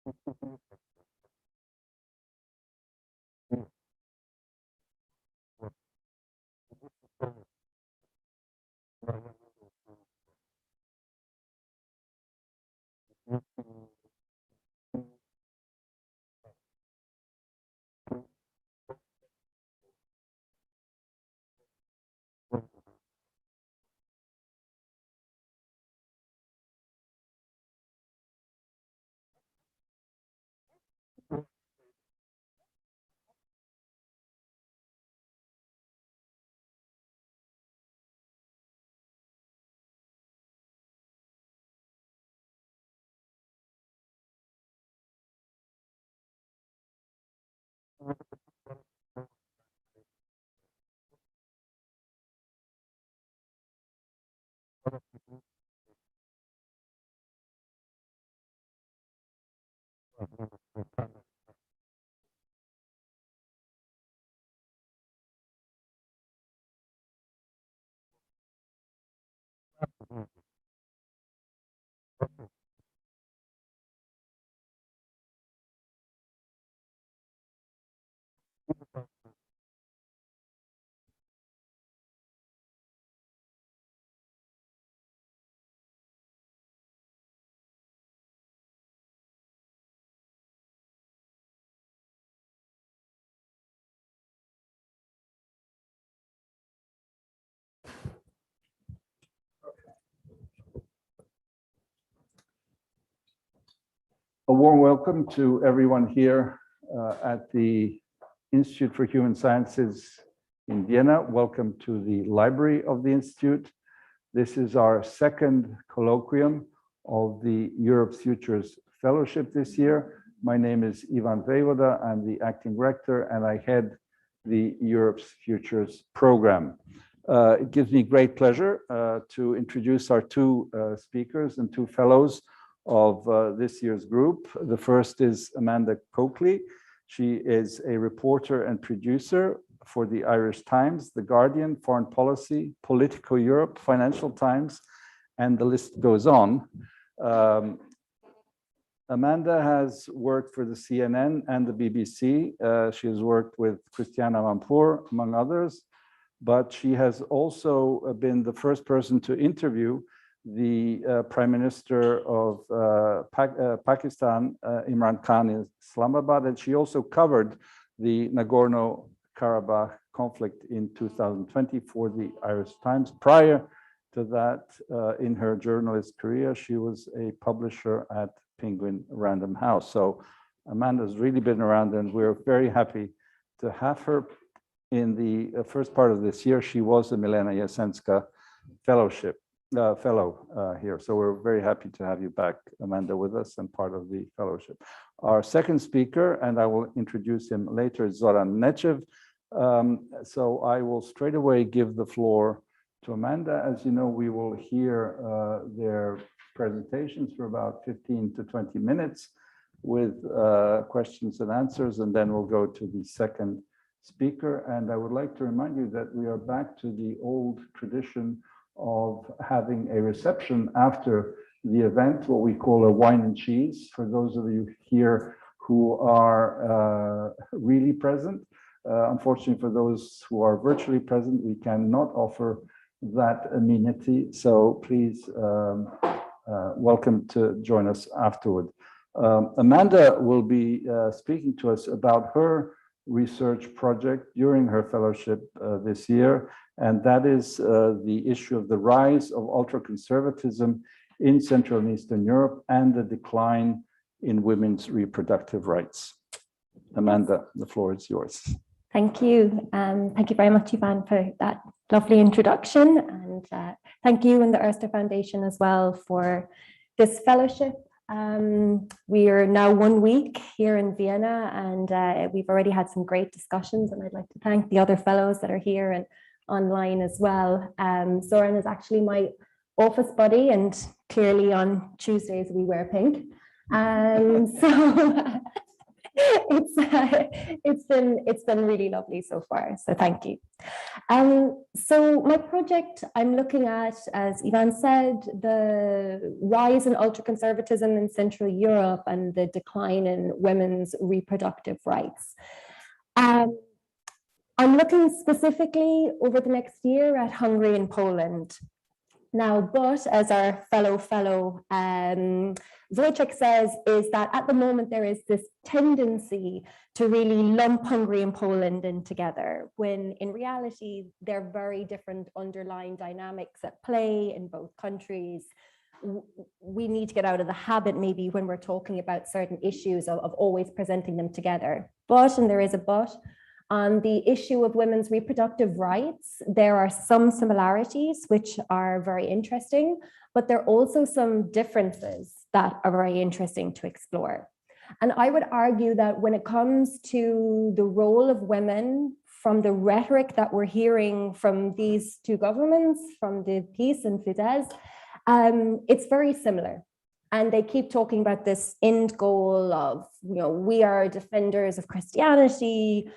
A warm welcome to everyone here at the Institute for Human Sciences in Vienna. Welcome to the library of the Institute. This is our second colloquium of the Europe's Futures Fellowship this year. My name is Ivan Vejvoda. I'm the acting rector and I head the Europe's Futures program. It gives me great pleasure to introduce our two speakers and two fellows of this year's group. The first is Amanda Coakley. She is a reporter and producer for the Irish Times, The Guardian, Foreign Policy, Politico Europe, Financial Times, and the list goes on. Amanda has worked for the CNN and the BBC. She has worked with Christiane Amanpour, among others, but she has also been the first person to interview the Prime Minister of Pakistan, Imran Khan, in Islamabad, and she also covered the Nagorno-Karabakh conflict in 2020 for the Irish Times. Prior to that, in her journalist career, she was a publisher at Penguin Random House. So Amanda's really been around, and we're very happy to have her. In the first part of this year, she was a Milena Jasenska fellow here. So we're very happy to have you back, Amanda, with us and part of the fellowship. Our second speaker, and I will introduce him later, is Zoran Nechev. So I will straight away give the floor to Amanda. As you know, we will hear their presentations for about 15 to 20 minutes with questions and answers, and then we'll go to the second speaker. And I would like to remind you that we are back to the old tradition of having a reception after the event, what we call a wine and cheese, for those of you here who are really present. Unfortunately, for those who are virtually present, we cannot offer that amenity. So please, welcome to join us afterward. Amanda will be speaking to us about her research project during her fellowship this year, and that is the issue of the rise of ultra-conservatism in Central and Eastern Europe and the decline in women's reproductive rights. Amanda, the floor is yours. Thank you. Thank you very much, Ivan, for that lovely introduction. And thank you and the ERSTE Foundation as well for this fellowship. We are now 1 week here in Vienna, and we've already had some great discussions, and I'd like to thank the other fellows that are here and online as well. Zoran is actually my office buddy, and clearly on Tuesdays we wear pink. So it's it's been really lovely so far. So thank you. So my project, I'm looking at, as Ivan said, the rise in ultra-conservatism in Central Europe and the decline in women's reproductive rights. I'm looking specifically over the next year at Hungary and Poland. Now, but as our fellow Wojciech says, is that at the moment there is this tendency to really lump Hungary and Poland in together, when in reality, they're very different underlying dynamics at play in both countries. We need to get out of the habit, maybe when we're talking about certain issues, of always presenting them together. But, and there is a but, on the issue of women's reproductive rights, there are some similarities which are very interesting, but there are also some differences that are very interesting to explore. And I would argue that when it comes to the role of women, from the rhetoric that we're hearing from these two governments, from the PiS and Fidesz, it's very similar. And they keep talking about this end goal of, we are defenders of Christianity.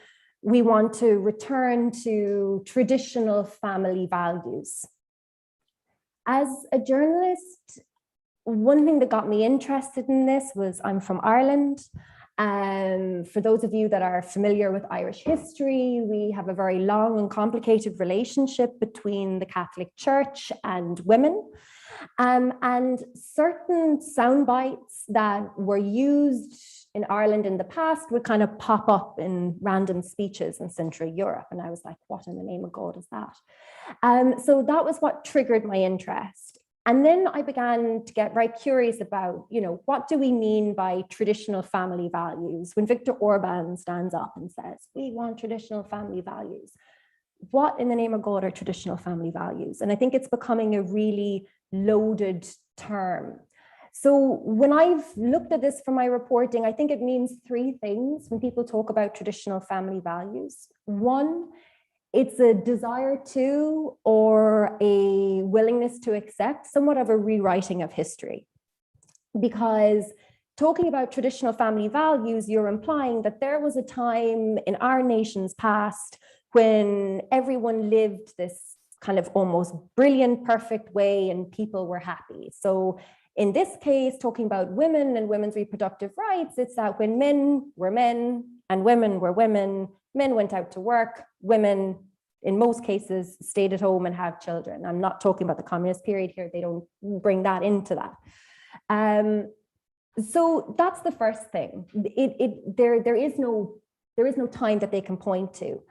We want to return to traditional family values. As a journalist, one thing that got me interested in this was, I'm from Ireland. For those of you that are familiar with Irish history, we have a very long and complicated relationship between the Catholic Church and women. And certain sound bites that were used in Ireland in the past would kind of pop up in random speeches in Central Europe. And I was like, what in the name of God is that? So that was what triggered my interest. And then I began to get very curious about, what do we mean by traditional family values? When Viktor Orban stands up and says, we want traditional family values, what in the name of God are traditional family values? And I think it's becoming a really loaded term. So when I've looked at this for my reporting, I think it means three things when people talk about traditional family values. One, it's a desire to, or a willingness to accept, somewhat of a rewriting of history. Because talking about traditional family values, you're implying that there was a time in our nation's past when everyone lived this kind of almost brilliant, perfect way and people were happy. So in this case, talking about women and women's reproductive rights, it's that when men were men and women were women, men went out to work, women, in most cases, stayed at home and had children. I'm not talking about the communist period here. They don't bring that into that. So that's the first thing. There is no time that they can point to.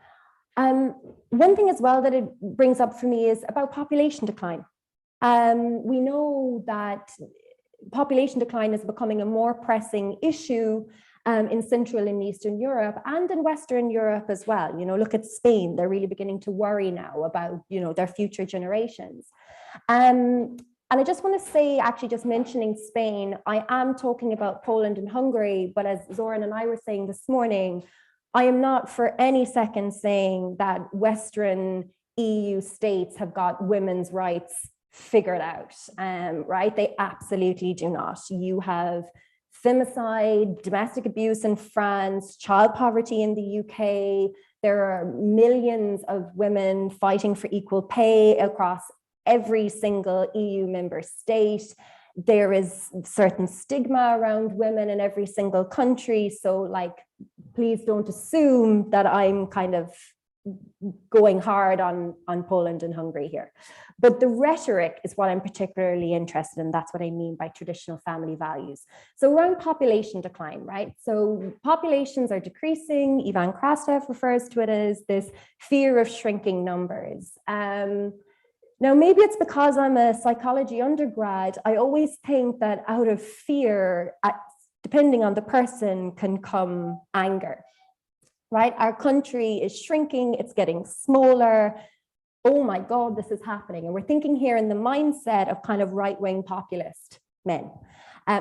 One thing as well that it brings up for me is about population decline. We know that population decline is becoming a more pressing issue in Central and Eastern Europe and in Western Europe as well. Look at Spain. They're really beginning to worry now about, their future generations. And I just want to say, actually just mentioning Spain, I am talking about Poland and Hungary, but as Zoran and I were saying this morning, I am not for any second saying that Western EU states have got women's rights figured out, right? They absolutely do not. You have femicide, domestic abuse in France, child poverty in the UK. There are millions of women fighting for equal pay across every single EU member state. There is certain stigma around women in every single country. So please don't assume that I'm kind of going hard on Poland and Hungary here. But the rhetoric is what I'm particularly interested in. That's what I mean by traditional family values. So around population decline, right? So populations are decreasing. Ivan Krastev refers to it as this fear of shrinking numbers. Now, maybe it's because I'm a psychology undergrad. I always think that out of fear, depending on the person, can come anger. Right? Our country is shrinking, it's getting smaller. Oh my God, this is happening. And we're thinking here in the mindset of kind of right-wing populist men,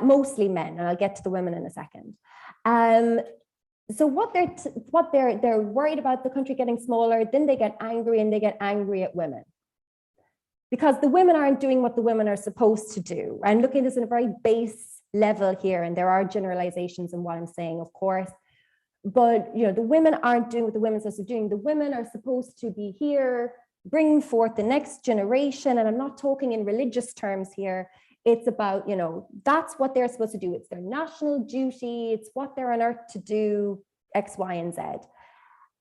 mostly men, and I'll get to the women in a second. So what they're worried about the country getting smaller, then they get angry and they get angry at women. Because the women aren't doing what the women are supposed to do. I'm looking at this in a very base level here, and there are generalizations in what I'm saying, of course. but the women aren't doing what the women are supposed to be doing. The women are supposed to be here, bringing forth the next generation. And I'm not talking in religious terms here. It's about, that's what they're supposed to do. It's their national duty. It's what they're on earth to do, X, Y, and Z.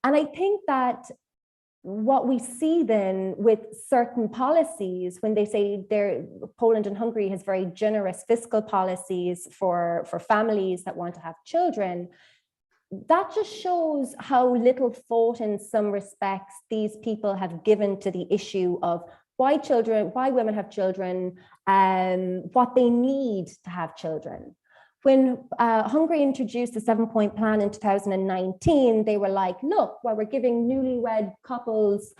And I think that what we see then with certain policies, when they say Poland and Hungary has very generous fiscal policies for families that want to have children, that just shows how little thought in some respects these people have given to the issue of why women have children, and what they need to have children. When Hungary introduced the 7-point plan in 2019, they were like, look, well, we're giving newlywed couples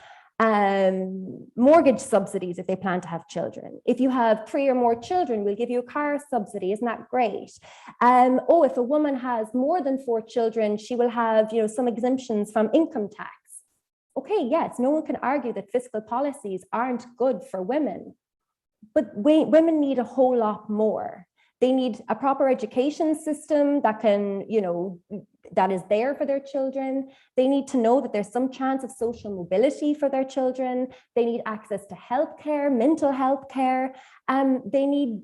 mortgage subsidies if they plan to have children. If you have 3 or more children, we'll give you a car subsidy. Isn't that great? If a woman has more than 4 children, she will have some exemptions from income tax. Okay, yes, no one can argue that fiscal policies aren't good for women, but women need a whole lot more. They need a proper education system that can, that is there for their children. They need to know that there's some chance of social mobility for their children. They need access to healthcare, mental health care. They need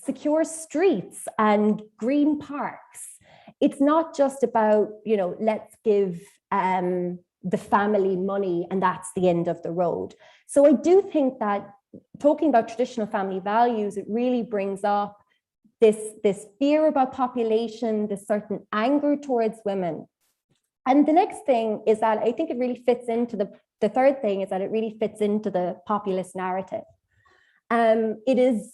secure streets and green parks. It's not just about, let's give the family money and that's the end of the road. So I do think that talking about traditional family values, it really brings up this fear about population, this certain anger towards women. And the next thing is that I think it really fits into the third thing is that it really fits into the populist narrative. It is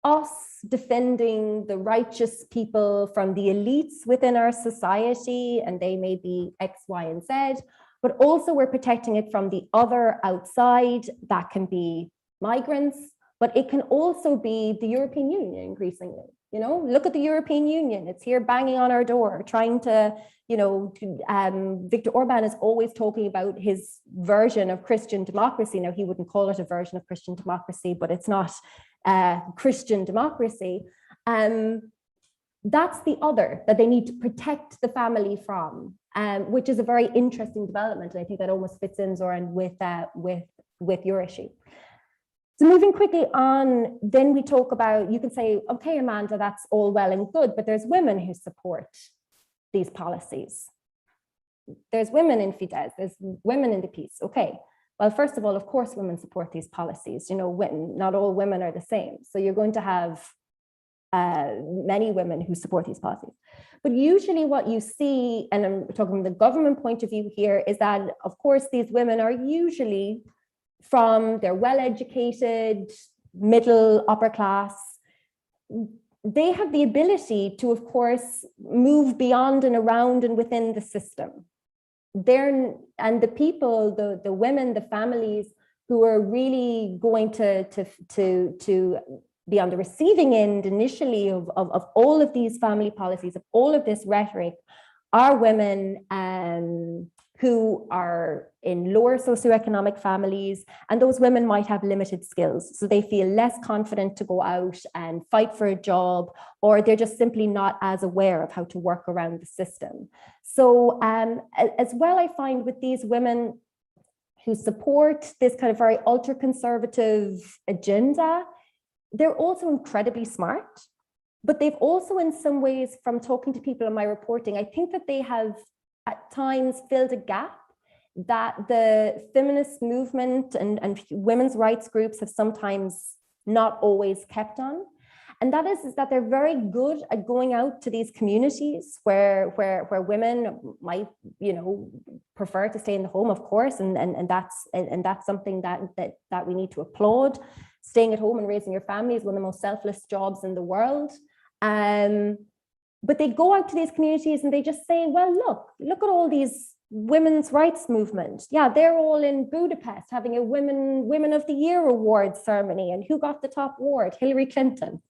us defending the righteous people from the elites within our society, and they may be X, Y, and Z, but also we're protecting it from the other outside. That can be migrants, but it can also be the European Union increasingly. Look at the European Union. It's here banging on our door, trying to, Viktor Orban is always talking about his version of Christian democracy. Now, he wouldn't call it a version of Christian democracy, but it's not Christian democracy. That's the other that they need to protect the family from, which is a very interesting development. And I think that almost fits in, Zoran, with your issue. So moving quickly on, then we talk about, you can say, okay, Amanda, that's all well and good, but there's women who support these policies. There's women in Fidesz, there's women in the peace. Okay, well, first of all, of course, women support these policies. Not all women are the same. So you're going to have many women who support these policies. But usually what you see, and I'm talking from the government point of view here, is that, of course, these women are usually they're well-educated, middle, upper class. They have the ability to, of course, move beyond and around and within the system. And the people, the women, the families who are really going to be on the receiving end initially of all of these family policies, of all of this rhetoric, are women who are in lower socioeconomic families, and those women might have limited skills. So they feel less confident to go out and fight for a job, or they're just simply not as aware of how to work around the system. So as well, I find with these women who support this kind of very ultra-conservative agenda, they're also incredibly smart, but they've also in some ways, from talking to people in my reporting, I think that they have at times filled a gap that the feminist movement and women's rights groups have sometimes not always kept on. And that is that they're very good at going out to these communities where women might, prefer to stay in the home, of course, and that's something that we need to applaud. Staying at home and raising your family is one of the most selfless jobs in the world. But they go out to these communities and they just say, well, look at all these women's rights movement. Yeah, they're all in Budapest having a Women of the Year award ceremony. And who got the top award? Hillary Clinton.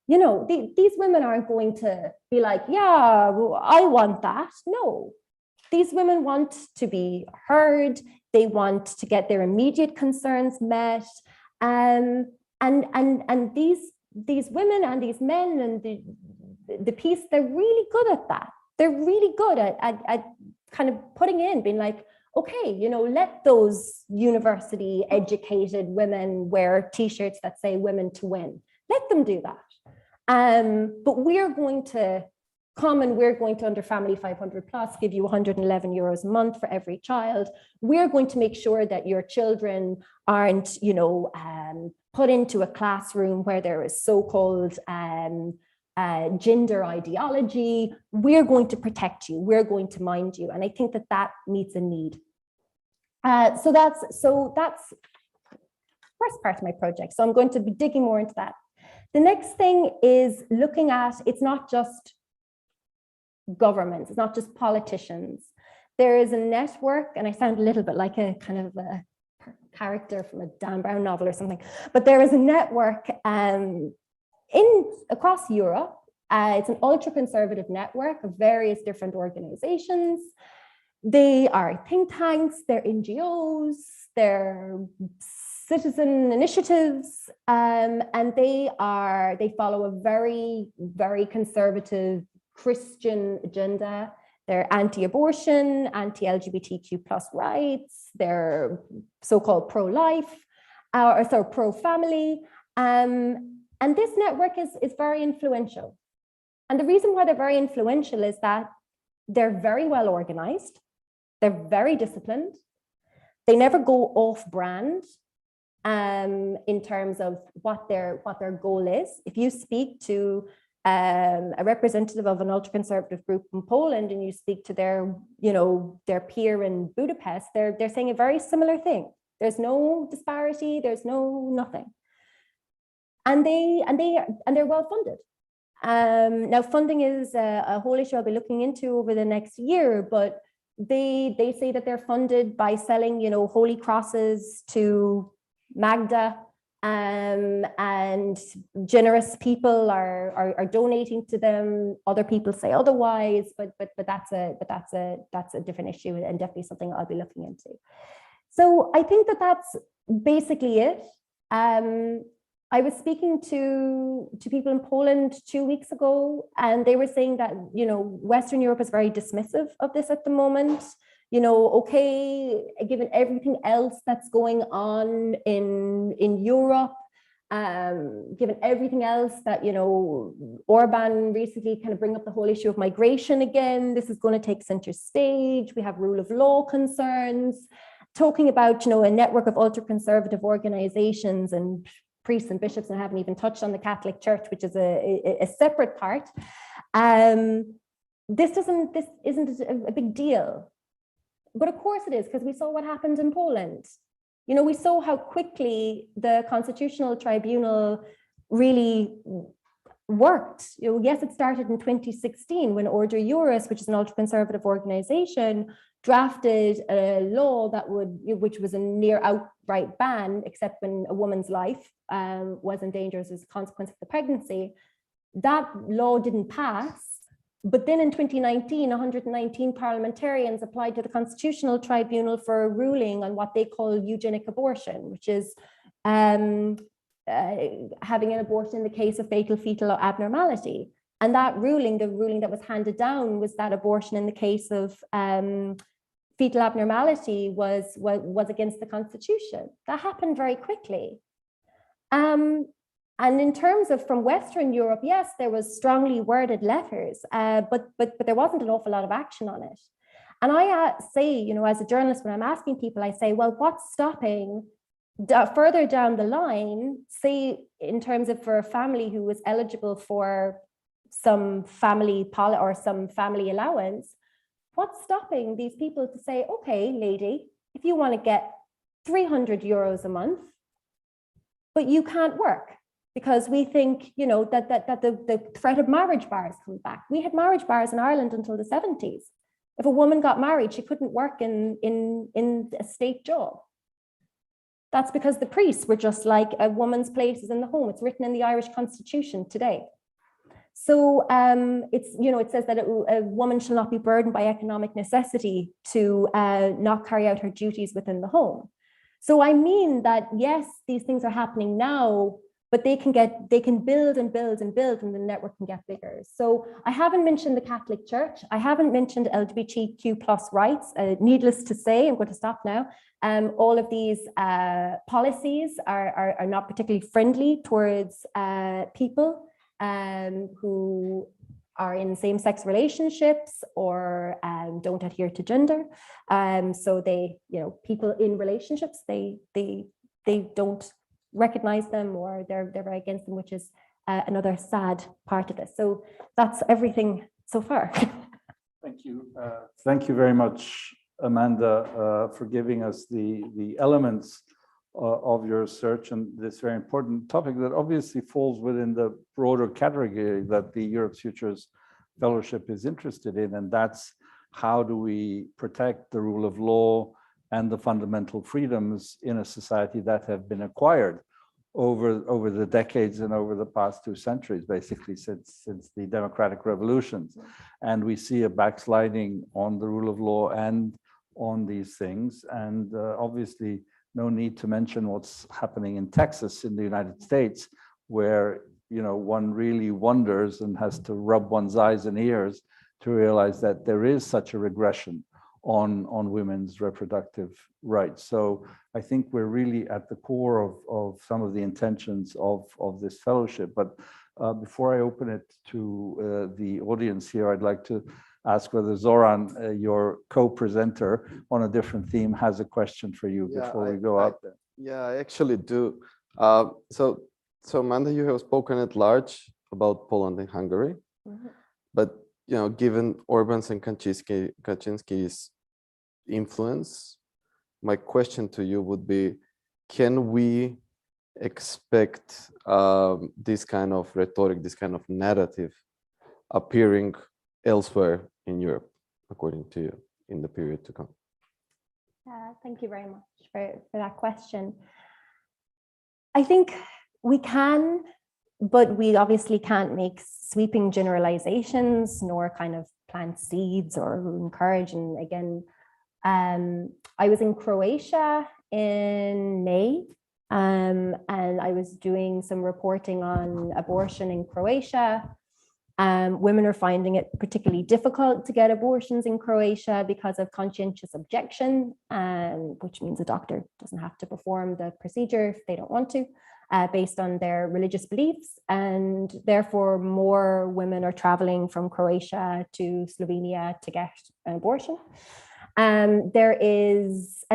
These women aren't going to be like, yeah, well, I want that. No, these women want to be heard. They want to get their immediate concerns met. And these women and these men and the piece, they're really good at that. they're really good at kind of putting in, being like, okay, you know, let those university educated women wear t-shirts that say women to win. Let them do that. But we're going to come and we're going to, under Family 500 Plus, give you 111 euros a month for every child. We're going to make sure that your children aren't, you know, put into a classroom where there is so-called gender ideology. We're going to protect you. We're going to mind you. And I think that that meets a need. So that's first part of my project. So I'm going to be digging more into that. The next thing is looking at, it's not just governments, it's not just politicians. There is a network, and I sound a little bit like a kind of a character from a Dan Brown novel or something, but there is a network across Europe. It's an ultra-conservative network of various different organizations. They are think tanks, they're NGOs, they're citizen initiatives, and they follow a very, very conservative Christian agenda. They're anti-abortion, anti-LGBTQ plus rights, they're so-called pro-life, or pro-family. And this network is very influential. And the reason why they're very influential is that they're very well organized, they're very disciplined, they never go off brand in terms of what their goal is. If you speak to a representative of an ultra-conservative group in Poland and you speak to their, you know, their peer in Budapest, they're saying a very similar thing. There's no disparity, there's no nothing. And they're well funded. Now, funding is a whole issue I'll be looking into over the next year, but they say that they're funded by selling, you know, holy crosses to Magda, and generous people are donating to them. Other people say otherwise, but that's a different issue, and definitely something I'll be looking into. So I think that that's basically it. I was speaking to people in Poland 2 weeks ago, and they were saying that, you know, Western Europe is very dismissive of this at the moment. You know, okay, given everything else that's going on in Europe, given everything else that, you know, Orban recently kind of bring up the whole issue of migration again, this is going to take center stage. We have rule of law concerns, talking about, you know, a network of ultra-conservative organizations and priests and bishops, and I haven't even touched on the Catholic Church, which is a separate part. This isn't a big deal. But of course it is, because we saw what happened in Poland. You know, we saw how quickly the Constitutional Tribunal really worked. You know, yes, it started in 2016 when Order Juris, which is an ultra-conservative organization, drafted a law which was a near outright ban, except when a woman's life was in danger as a consequence of the pregnancy. That law didn't pass. But then in 2019, 119 parliamentarians applied to the Constitutional Tribunal for a ruling on what they call eugenic abortion, which is having an abortion in the case of fatal fetal abnormality. And that ruling, the ruling that was handed down, was that abortion in the case of fetal abnormality was against the Constitution. That happened very quickly. And in terms of from Western Europe, yes, there was strongly worded letters, but there wasn't an awful lot of action on it. And I say, you know, as a journalist, when I'm asking people, I say, well, what's stopping further down the line, say in terms of for a family who was eligible for some family or some family allowance, what's stopping these people to say, okay, lady, if you want to get 300 euros a month, but you can't work, because we think, you know, that the threat of marriage bars comes back. We had marriage bars in Ireland until the 70s. If a woman got married, she couldn't work in a state job. That's because the priests were just like, a woman's place is in the home. It's written in the Irish Constitution today. So it's, you know, it says that a woman shall not be burdened by economic necessity to not carry out her duties within the home. So I mean that, yes, these things are happening now, but they can build and build and build, and the network can get bigger. So I haven't mentioned the Catholic Church. I haven't mentioned LGBTQ plus rights. Needless to say, I'm going to stop now. All of these policies are not particularly friendly towards people who are in same-sex relationships or don't adhere to gender. So they, people in relationships, they don't recognize them, or they're very against them, which is another sad part of this. So that's everything so far. Thank you. Thank you very much, Amanda, for giving us the elements of your research and this very important topic that obviously falls within the broader category that the Europe's Futures Fellowship is interested in, and that's how do we protect the rule of law and the fundamental freedoms in a society that have been acquired over the decades and over the past 2 centuries, basically since the democratic revolutions. And we see a backsliding on the rule of law and on these things. And obviously, no need to mention what's happening in Texas in the United States, where one really wonders and has to rub one's eyes and ears to realize that there is such a regression on women's reproductive rights. So I think we're really at the core of some of the intentions of this fellowship. But before I open it to the audience here, I'd like to ask whether Zoran, your co-presenter on a different theme, has a question for you before we go out there. Yeah, I actually do. So Amanda, you have spoken at large about Poland and Hungary, but given Orban's and Kaczynski's influence, my question to you would be: can we expect this kind of rhetoric, this kind of narrative, appearing elsewhere in Europe, according to you, in the period to come? Thank you very much for that question. I think we can, but we obviously can't make sweeping generalizations nor kind of plant seeds or encourage. And again, I was in Croatia in May, and I was doing some reporting on abortion in Croatia. Women are finding it particularly difficult to get abortions in Croatia because of conscientious objection, which means a doctor doesn't have to perform the procedure if they don't want to, based on their religious beliefs. And therefore, more women are traveling from Croatia to Slovenia to get an abortion. It's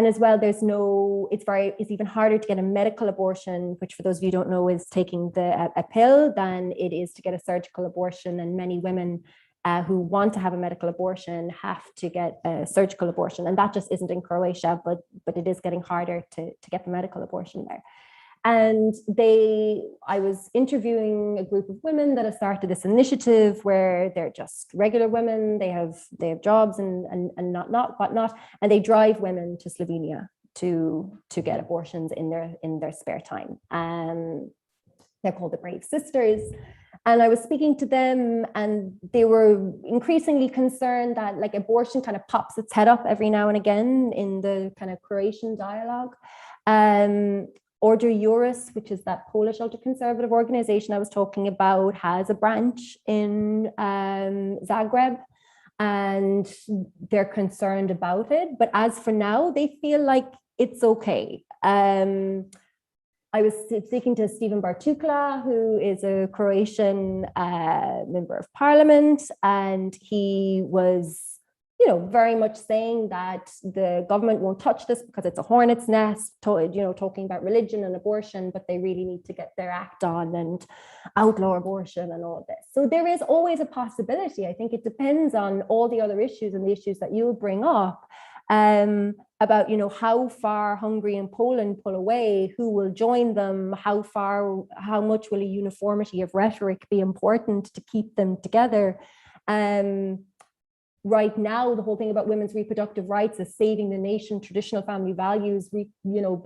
even harder to get a medical abortion, which for those of you who don't know is taking a pill, than it is to get a surgical abortion. And many women who want to have a medical abortion have to get a surgical abortion. And that just isn't in Croatia, but it is getting harder to get the medical abortion there. And I was interviewing a group of women that have started this initiative where they're just regular women. They have jobs and whatnot, and they drive women to Slovenia to get abortions in their spare time. They're called the Brave Sisters. And I was speaking to them, and they were increasingly concerned that abortion kind of pops its head up every now and again in the kind of Croatian dialogue. Order Juris, which is that Polish ultra-conservative organization I was talking about, has a branch in Zagreb, and they're concerned about it. But as for now, they feel like it's okay. I was speaking to Stephen Bartukla, who is a Croatian member of parliament, and he was very much saying that the government won't touch this because it's a hornet's nest, talking about religion and abortion, but they really need to get their act on and outlaw abortion and all of this. So there is always a possibility. I think it depends on all the other issues and the issues that you bring up about, how far Hungary and Poland pull away, who will join them, how much will a uniformity of rhetoric be important to keep them together. Right now, the whole thing about women's reproductive rights is saving the nation, traditional family values,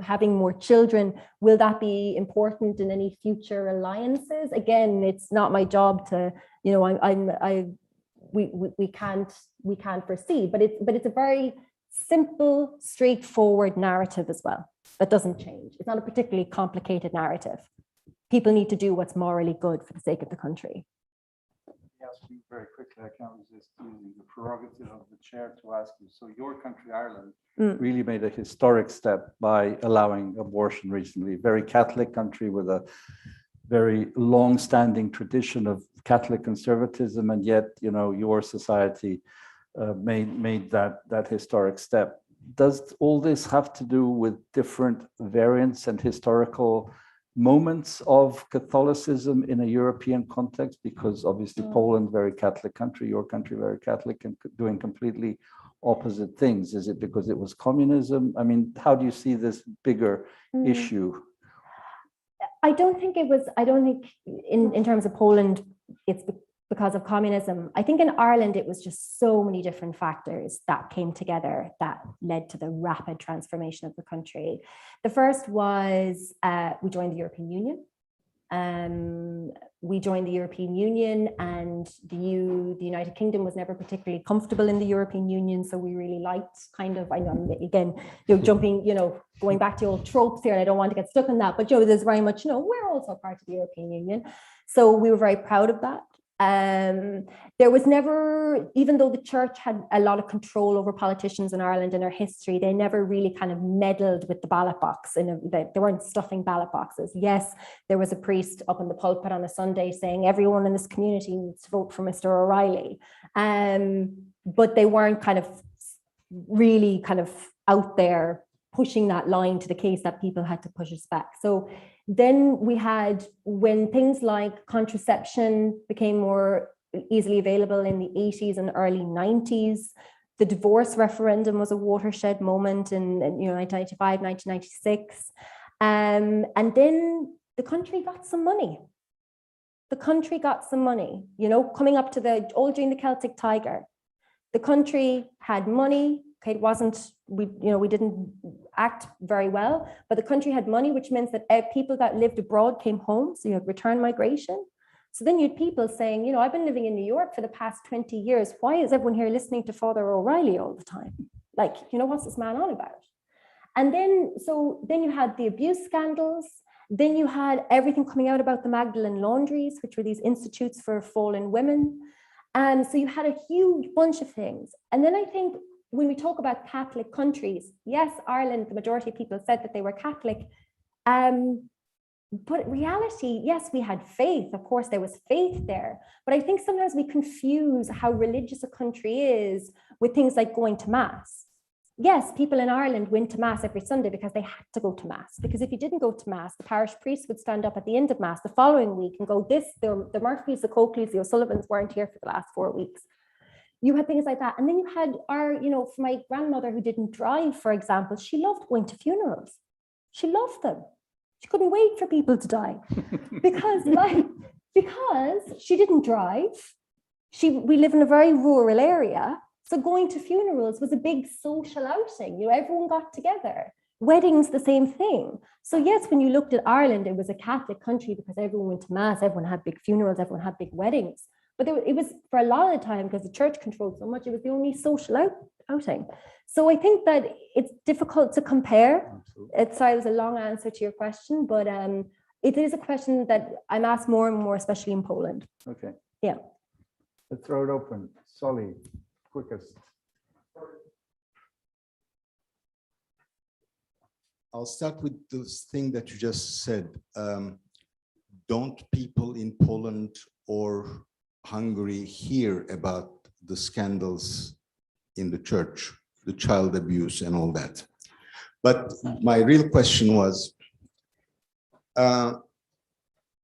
having more children. Will that be important in any future alliances? Again, it's not my job to, we can't foresee, but it's a very simple, straightforward narrative as well that doesn't change. It's not a particularly complicated narrative. people need to do what's morally good for the sake of the country. Yes, very quickly, I can't resist using the prerogative of the chair to ask you. So your country, Ireland, really made a historic step by allowing abortion recently. Very Catholic country with a very long-standing tradition of Catholic conservatism, and yet, you know, your society made that historic step. Does all this have to do with different variants and historical moments of Catholicism in a European context? Because obviously Poland, very Catholic country, your country, very Catholic, and doing completely opposite things. Is it because it was communism? I mean, how do you see this bigger issue? I don't think in terms of Poland, it's because of communism. I think in Ireland, it was just so many different factors that came together that led to the rapid transformation of the country. The first was we joined the European Union. We joined the European Union, and the United Kingdom was never particularly comfortable in the European Union. So we really liked kind of, I know, again, jumping, going back to old tropes here, and I don't want to get stuck in that, but there's very much, we're also part of the European Union. So we were very proud of that. There was never, even though the church had a lot of control over politicians in Ireland in our history, they never really kind of meddled with the ballot box. They weren't stuffing ballot boxes. Yes, there was a priest up in the pulpit on a Sunday saying everyone in this community needs to vote for Mr. O'Reilly. But they weren't kind of really kind of out there pushing that line to the case that people had to push us back. So then we had, when things like contraception became more easily available in the 80s and early 90s, the divorce referendum was a watershed moment in 1995, 1996. And then the country got some money. Coming up to during the Celtic Tiger, the country had money. Okay, it wasn't, we didn't act very well, but the country had money, which means that people that lived abroad came home. So you had return migration. So then you had people saying, I've been living in New York for the past 20 years. Why is everyone here listening to Father O'Reilly all the time? Like, what's this man on about? And then you had the abuse scandals. Then you had everything coming out about the Magdalene laundries, which were these institutes for fallen women. And so you had a huge bunch of things. And then I think, when we talk about Catholic countries, yes, Ireland, the majority of people said that they were Catholic. But reality, yes, we had faith. Of course, there was faith there. But I think sometimes we confuse how religious a country is with things like going to Mass. Yes, people in Ireland went to Mass every Sunday because they had to go to Mass. Because if you didn't go to Mass, the parish priest would stand up at the end of Mass the following week and go, the Murphys, the Coakleys, the O'Sullivans weren't here for the last 4 weeks. You had things like that. And then you had for my grandmother who didn't drive, for example, she loved going to funerals. She loved them. She couldn't wait for people to die because she didn't drive. We live in a very rural area. So going to funerals was a big social outing. Everyone got together. Weddings, the same thing. So yes, when you looked at Ireland, it was a Catholic country because everyone went to Mass, everyone had big funerals, everyone had big weddings. But it was, for a lot of the time, because the church controlled so much, it was the only social outing. So I think that it's difficult to compare. Sorry, it was a long answer to your question, but it is a question that I'm asked more and more, especially in Poland. Okay. Yeah. Let's throw it open. Solly, quickest. I'll start with this thing that you just said. Don't people in Poland or Hungary hear about the scandals in the church, the child abuse and all that? But my real question was, I'm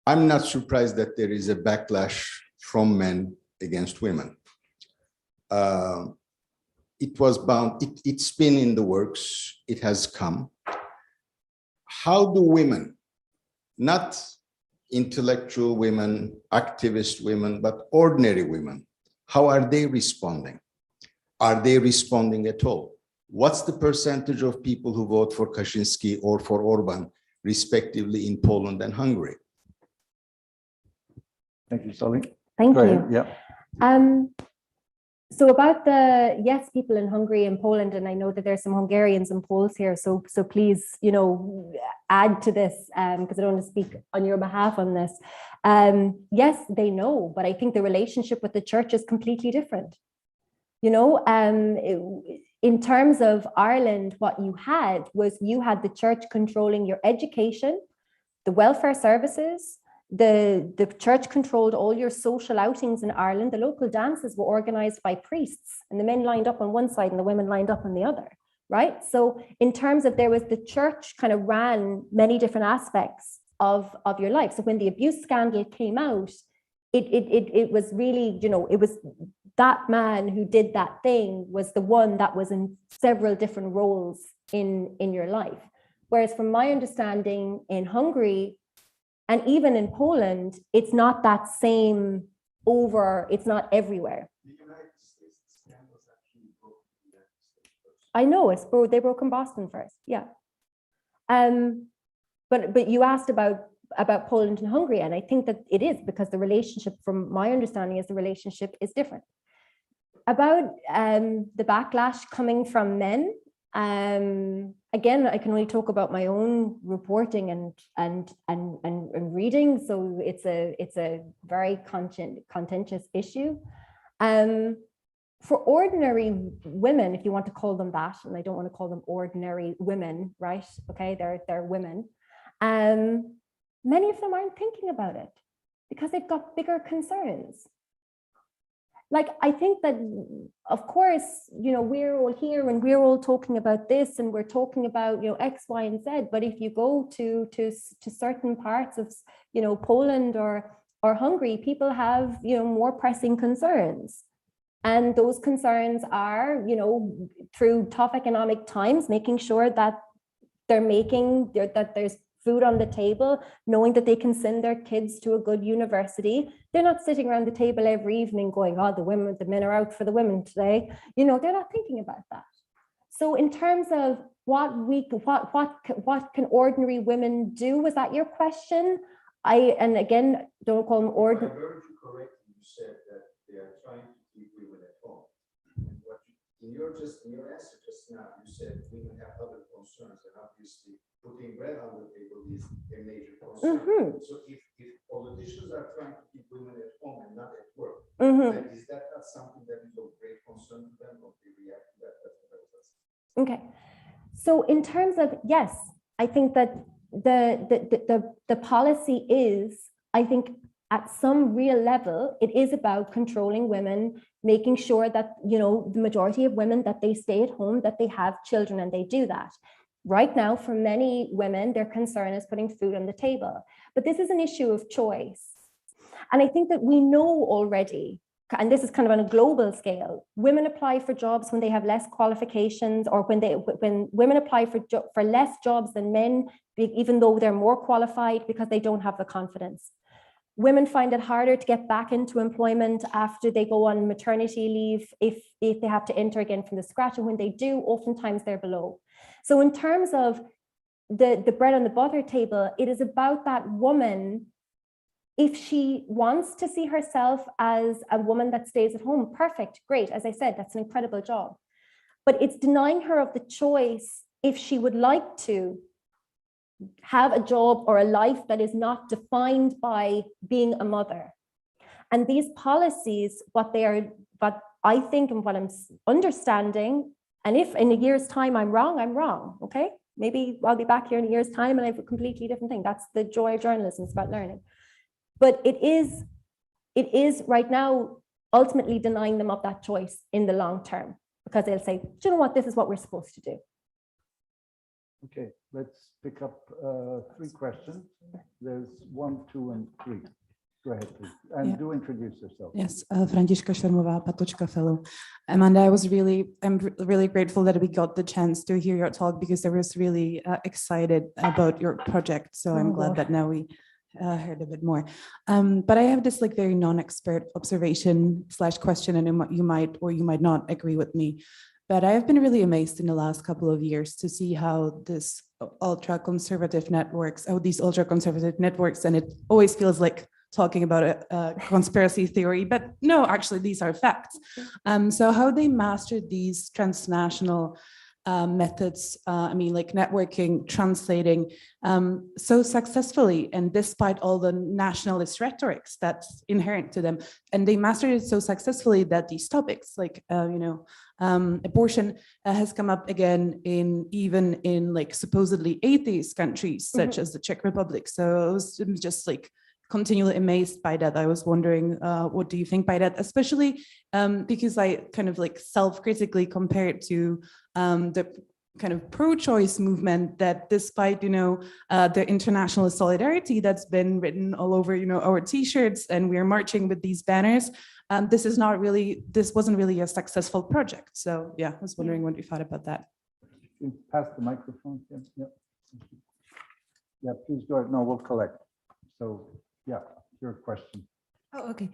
not surprised that there is a backlash from men against women. It was bound, it's been in the works, it has come. How do women, not intellectual women, activist women, but ordinary women, how are they responding? Are they responding at all? What's the percentage of people who vote for Kaczynski or for Orban, respectively, in Poland and Hungary? Thank you, Solly. Thank Go you. ahead. Yeah. So about the, yes, people in Hungary and Poland, and I know that there's some Hungarians and Poles here, so please, add to this, because I don't want to speak on your behalf on this. Yes, they know, but I think the relationship with the church is completely different. In terms of Ireland, what you had the church controlling your education, the welfare services. The church controlled all your social outings in Ireland. The local dances were organized by priests, and the men lined up on one side and the women lined up on the other, right? So in terms of the church kind of ran many different aspects of your life. So when the abuse scandal came out, it was really, it was that man who did that thing was the one that was in several different roles in your life. Whereas from my understanding in Hungary, and even in Poland, it's not that same it's not everywhere. The United States scandals actually broke in the United States first. I know, they broke in Boston first, yeah. But you asked about Poland and Hungary, and I think that it is because the relationship, from my understanding, is the relationship is different. About the backlash coming from men, again, I can only talk about my own reporting and reading, so it's a very contentious issue. For ordinary women, if you want to call them that, and I don't want to call them ordinary women, right? Okay, they're women. Many of them aren't thinking about it because they've got bigger concerns. Like, I think that, of course, we're all here and we're all talking about this and we're talking about, X, Y, and Z. But if you go to certain parts of, Poland or Hungary, people have, more pressing concerns. And those concerns are, through tough economic times, making sure that that there's food on the table, knowing that they can send their kids to a good university. They're not sitting around the table every evening going, oh, the men are out for the women today. They're not thinking about that. So in terms of what can ordinary women do? Was that your question? And again, don't call them ordinary. I heard you correctly. You said that they are trying to keep women at home. And in your answer just now, you said women have other concerns, and obviously putting bread on the table is a major concern. Mm-hmm. So if politicians are trying to keep women at home and not at work, mm-hmm. then is that not something that is of great concern to them, or they react to that? That's what I was asking. Okay. So in terms of, yes, I think that the policy is, I think at some real level, it is about controlling women, making sure that, the majority of women, that they stay at home, that they have children, and they do that. Right now, for many women, their concern is putting food on the table. But this is an issue of choice. And I think that we know already, and this is kind of on a global scale, women apply for jobs when they have less qualifications, or when women apply for less jobs than men, even though they're more qualified, because they don't have the confidence. Women find it harder to get back into employment after they go on maternity leave if they have to enter again from the scratch. And when they do, oftentimes they're below. So in terms of the bread on the butter table, it is about that woman. If she wants to see herself as a woman that stays at home, perfect, great. As I said, that's an incredible job. But it's denying her of the choice if she would like to have a job or a life that is not defined by being a mother. And these policies, what I think and what I'm understanding, and if in a year's time I'm wrong, okay? Maybe I'll be back here in a year's time and I have a completely different thing. That's the joy of journalism, it's about learning. But it is right now ultimately denying them of that choice in the long term, because they'll say, do you know what, this is what we're supposed to do. Okay, let's pick up 3 questions. There's 1, 2, and 3. Go ahead, please. And do introduce yourself. Yes, Františka Šermová, Patočka Fellow. Amanda, I'm really grateful that we got the chance to hear your talk, because I was really excited about your project. So I'm glad that now we heard a bit more. But I have this very non-expert observation / question, and you might or you might not agree with me. But I have been really amazed in the last couple of years to see how these ultra-conservative networks, and it always feels like talking about a conspiracy theory, but no, actually, these are facts. So how they mastered these transnational methods, I mean, like networking, translating so successfully, and despite all the nationalist rhetorics that's inherent to them, and they mastered it so successfully that these topics, like abortion, has come up again even in like supposedly atheist countries such as the Czech Republic. So I was just like continually amazed by that. I was wondering, what do you think by that? Especially because I kind of like self-critically compared to the kind of pro-choice movement that, despite the international solidarity that's been written all over our t-shirts, and we're marching with these banners, this wasn't really a successful project. So yeah, I was wondering what you thought about that. Pass the microphone. Yeah, please go ahead. No, we'll collect. So yeah, your question. Oh, okay.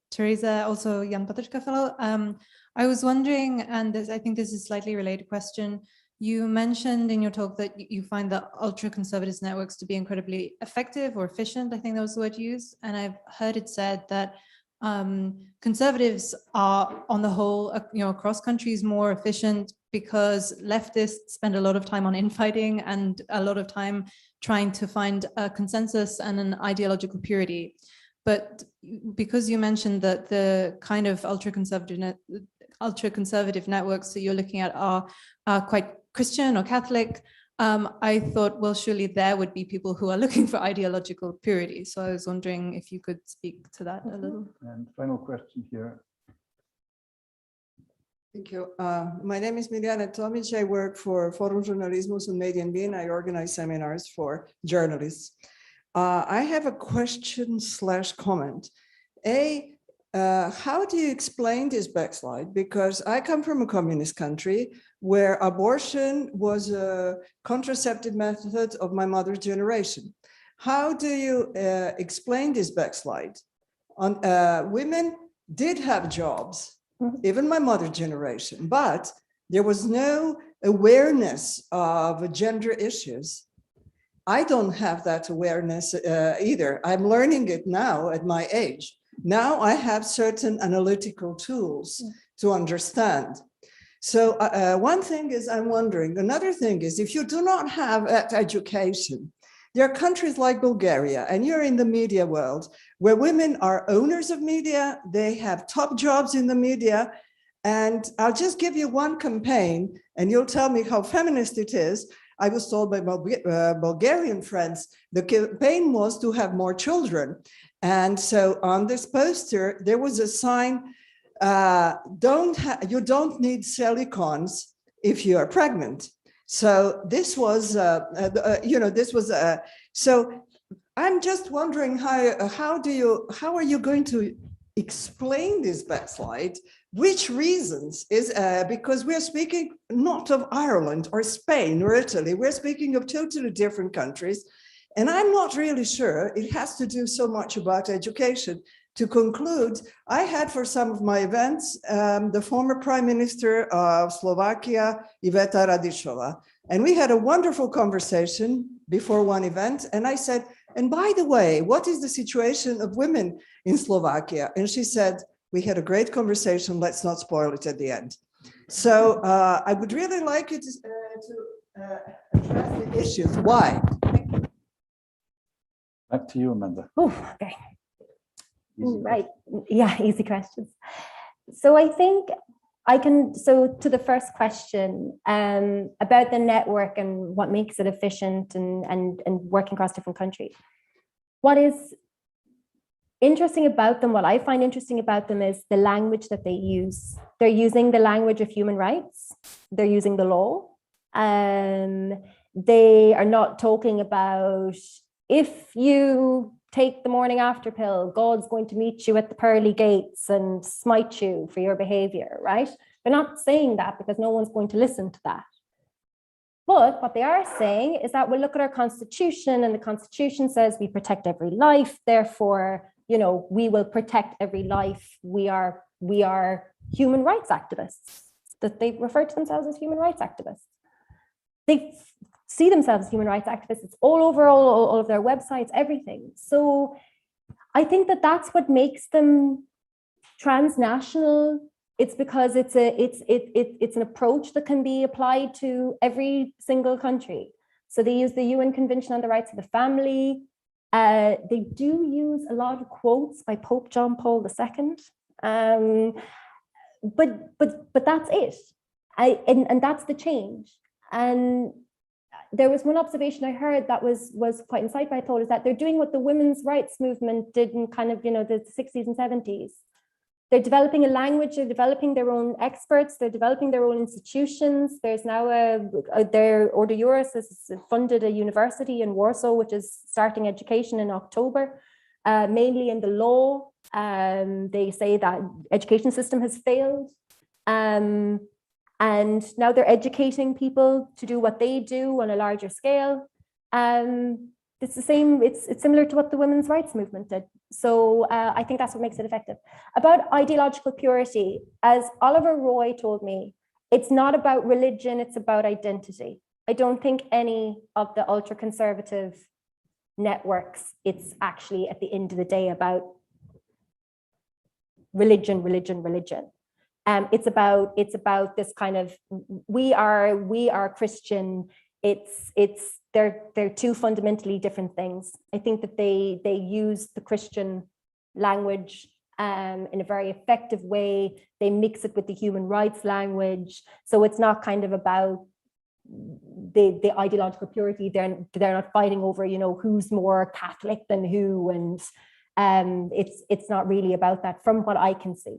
Teresa, also Jan Patočka Fellow. I was wondering, and I think this is a slightly related question. You mentioned in your talk that you find the ultra-conservative networks to be incredibly effective or efficient. I think that was the word used. And I've heard it said that conservatives are, on the whole, across countries, more efficient because leftists spend a lot of time on infighting and a lot of time trying to find a consensus and an ideological purity. But because you mentioned that the kind of ultra-conservative networks that you're looking at are quite Christian or Catholic, I thought, well, surely there would be people who are looking for ideological purity. So I was wondering if you could speak to that a little. And final question here. Thank you. My name is Miljana Tomic. I work for Forum Journalismus und Medienwien. I organize seminars for journalists. I have a question/comment. How do you explain this backslide? Because I come from a communist country where abortion was a contraceptive method of my mother's generation. How do you explain this backslide? Women did have jobs, even my mother's generation, but there was no awareness of gender issues. I don't have that awareness either. I'm learning it now at my age. Now I have certain analytical tools to understand. So one thing is I'm wondering, another thing is if you do not have that education, there are countries like Bulgaria, and you're in the media world, where women are owners of media, they have top jobs in the media, and I'll just give you one campaign, and you'll tell me how feminist it is. I was told by Bulgarian friends, the campaign was to have more children. And so on this poster, there was a sign, you don't need silicons if you are pregnant. So this was, so I'm just wondering how are you going to explain this backslide? Which reasons is, because we're speaking not of Ireland or Spain or Italy, we're speaking of totally different countries. And I'm not really sure it has to do so much about education. To conclude, I had for some of my events, the former Prime Minister of Slovakia, Iveta Radičová. And we had a wonderful conversation before one event. And I said, and by the way, what is the situation of women in Slovakia? And she said, we had a great conversation. Let's not spoil it at the end. So I would really like you to address the issues. Why? Back to you, Amanda. Oh, okay. Right. Yeah, easy questions. So I think so to the first question about the network and what makes it efficient and working across different countries. What is interesting about them, what I find interesting about them is the language that they use. They're using the language of human rights. They're using the law. They are not talking about if you take the morning after pill, God's going to meet you at the pearly gates and smite you for your behavior, right? They're not saying that because no one's going to listen to that. But what they are saying is that we'll look at our constitution, and the constitution says we protect every life. Therefore, we will protect every life. We are human rights activists. That they refer to themselves as human rights activists. They see themselves as human rights activists. It's all over all of their websites, everything. So I think that that's what makes them transnational. It's because it's an approach that can be applied to every single country. So they use the UN Convention on the Rights of the Family. They do use a lot of quotes by Pope John Paul II. But that's it. And that's the change. And there was one observation I heard that was quite insightful, I thought, is that they're doing what the women's rights movement did in kind of, the 60s and 70s. They're developing a language, they're developing their own experts, they're developing their own institutions. There's now their Order Juris has funded a university in Warsaw, which is starting education in October, mainly in the law. They say that education system has failed. And now they're educating people to do what they do on a larger scale. It's the same, it's similar to what the women's rights movement did. So I think that's what makes it effective. About ideological purity, as Oliver Roy told me, it's not about religion, it's about identity. I don't think any of the ultra-conservative networks, it's actually at the end of the day about religion. It's about this kind of, we are Christian. They're two fundamentally different things. I think that they use the Christian language in a very effective way. They mix it with the human rights language. So it's not kind of about the ideological purity. They're not fighting over, who's more Catholic than who, and it's not really about that from what I can see.